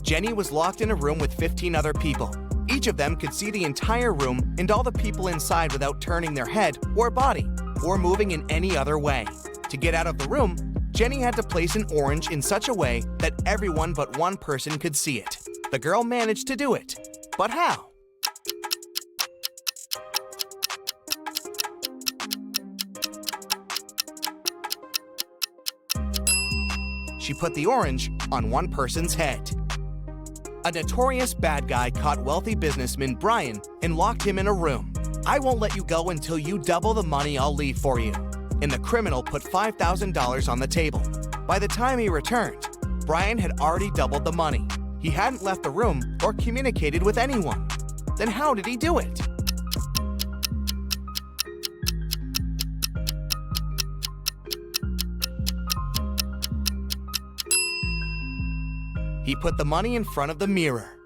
Jenny was locked in a room with 15 other people. Each of them could see the entire room and all the people inside without turning their head or body or moving in any other way. To get out of the room, Jenny had to place an orange in such a way that everyone but one person could see it. The girl managed to do it. But how? She put the orange on one person's head. A notorious bad guy caught wealthy businessman Brian and locked him in a room. "I won't let you go until you double the money I'll leave for you." And the criminal put $5,000 on the table. By the time he returned, Brian had already doubled the money. He hadn't left the room or communicated with anyone. Then how did he do it? He put the money in front of the mirror.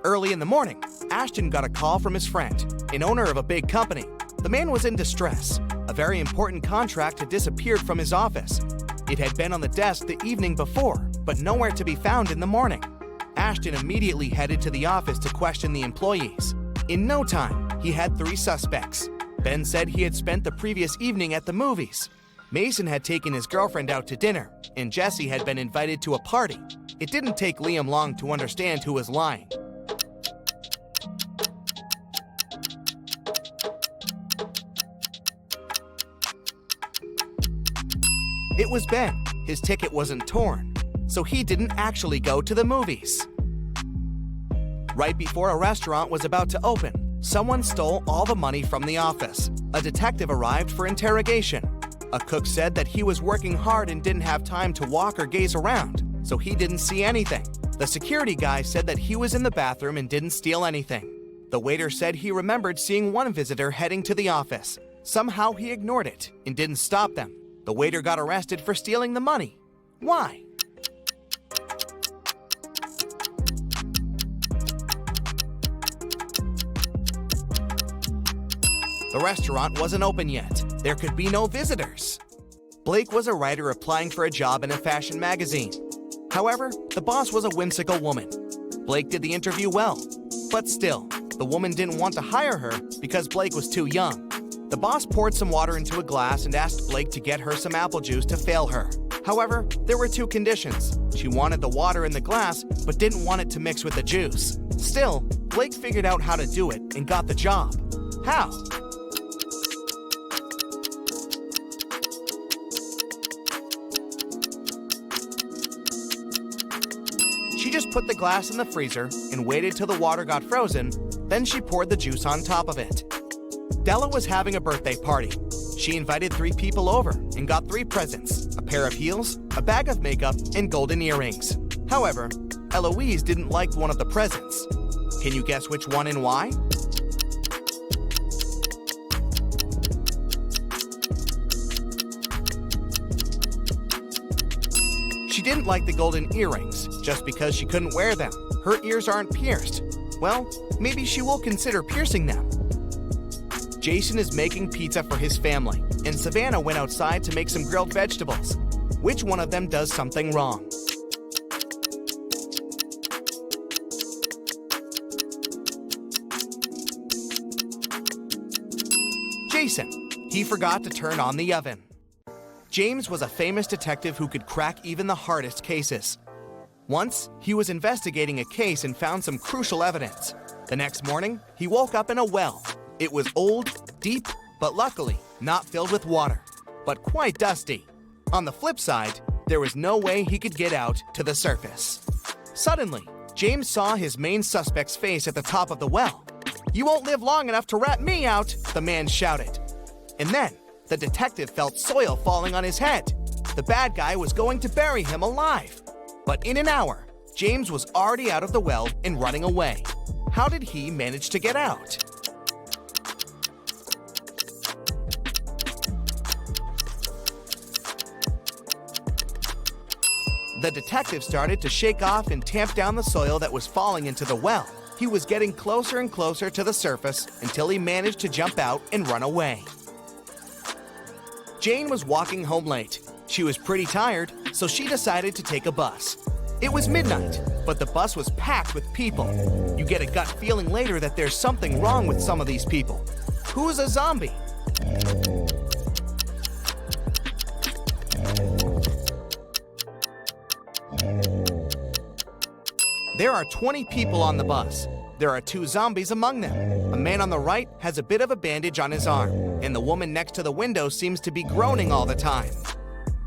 Early in the morning, Ashton got a call from his friend, an owner of a big company. The man was in distress. A very important contract had disappeared from his office. It had been on the desk the evening before, but nowhere to be found in the morning. Ashton immediately headed to the office to question the employees. In no time, he had 3 suspects. Ben said he had spent the previous evening at the movies. Mason had taken his girlfriend out to dinner, and Jesse had been invited to a party. It didn't take Liam long to understand who was lying. It was Ben. His ticket wasn't torn, so he didn't actually go to the movies. Right before a restaurant was about to open, someone stole all the money from the office. A detective arrived for interrogation. A cook said that he was working hard and didn't have time to walk or gaze around, so he didn't see anything. The security guy said that he was in the bathroom and didn't steal anything. The waiter said he remembered seeing one visitor heading to the office. Somehow he ignored it and didn't stop them. The waiter got arrested for stealing the money. Why? The restaurant wasn't open yet. There could be no visitors. Blake was a writer applying for a job in a fashion magazine. However, the boss was a whimsical woman. Blake did the interview well, but still, the woman didn't want to hire her because Blake was too young. The boss poured some water into a glass and asked Blake to get her some apple juice to fail her. However, there were 2 conditions. She wanted the water in the glass, but didn't want it to mix with the juice. Still, Blake figured out how to do it and got the job. How? She just put the glass in the freezer and waited till the water got frozen, then she poured the juice on top of it. Della was having a birthday party. She invited 3 people over and got 3 presents: a pair of heels, a bag of makeup, and golden earrings. However, Eloise didn't like one of the presents. Can you guess which one and why? She didn't like the golden earrings just because she couldn't wear them. Her ears aren't pierced. Well, maybe she will consider piercing them. Jason is making pizza for his family, and Savannah went outside to make some grilled vegetables. Which one of them does something wrong? Jason. He forgot to turn on the oven. James was a famous detective who could crack even the hardest cases. Once, he was investigating a case and found some crucial evidence. The next morning, he woke up in a well. It was old, deep, but luckily not filled with water, but quite dusty. On the flip side, there was no way he could get out to the surface. Suddenly, James saw his main suspect's face at the top of the well. "You won't live long enough to rat me out," the man shouted. And then, the detective felt soil falling on his head. The bad guy was going to bury him alive. But in an hour, James was already out of the well and running away. How did he manage to get out? The detective started to shake off and tamp down the soil that was falling into the well. He was getting closer and closer to the surface until he managed to jump out and run away. Jane was walking home late. She was pretty tired, so she decided to take a bus. It was midnight, but the bus was packed with people. You get a gut feeling later that there's something wrong with some of these people. Who's a zombie? There are 20 people on the bus. There are 2 zombies among them. A man on the right has a bit of a bandage on his arm, and the woman next to the window seems to be groaning all the time.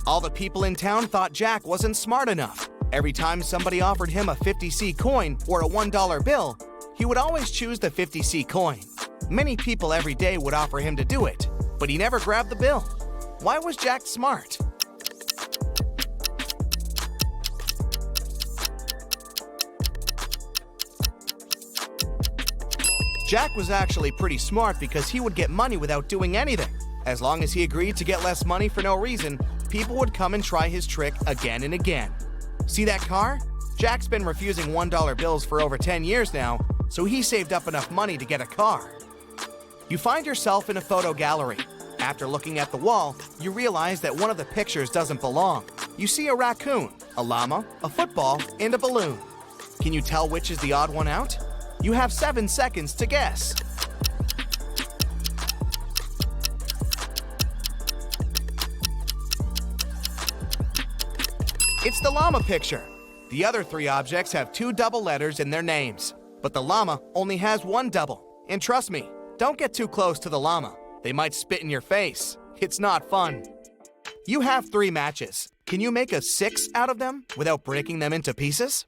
All the people in town thought Jack wasn't smart enough. Every time somebody offered him a 50C coin or a $1 bill, he would always choose the 50C coin. Many people every day would offer him to do it, but he never grabbed the bill. Why was Jack smart? Jack was actually pretty smart because he would get money without doing anything. As long as he agreed to get less money for no reason, people would come and try his trick again and again. See that car? Jack's been refusing $1 bills for over 10 years now, so he saved up enough money to get a car. You find yourself in a photo gallery. After looking at the wall, you realize that one of the pictures doesn't belong. You see a raccoon, a llama, a football, and a balloon. Can you tell which is the odd one out? You have 7 seconds to guess. It's the llama picture. The other 3 objects have 2 double letters in their names, but the llama only has 1 double. And trust me, don't get too close to the llama. They might spit in your face. It's not fun. You have 3 matches. Can you make a 6 out of them without breaking them into pieces?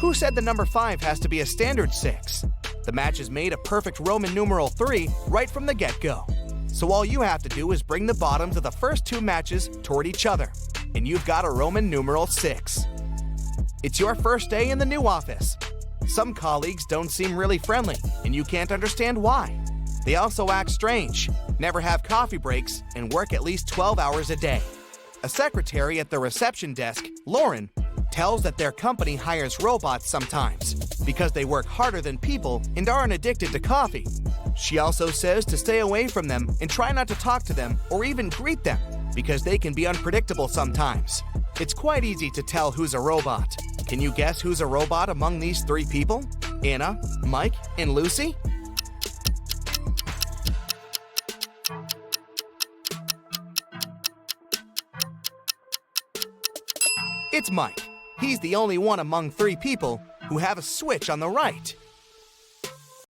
Who said the number 5 has to be a standard 6? The match is made a perfect Roman numeral 3 right from the get-go. So all you have to do is bring the bottoms of the first 2 matches toward each other, and you've got a Roman numeral 6. It's your first day in the new office. Some colleagues don't seem really friendly, and you can't understand why. They also act strange, never have coffee breaks, and work at least 12 hours a day. A secretary at the reception desk, Lauren, tells that their company hires robots sometimes because they work harder than people and aren't addicted to coffee. She also says to stay away from them and try not to talk to them or even greet them because they can be unpredictable sometimes. It's quite easy to tell who's a robot. Can you guess who's a robot among these 3 people? Anna, Mike, and Lucy? Mike. He's the only one among 3 people who have a switch on the right.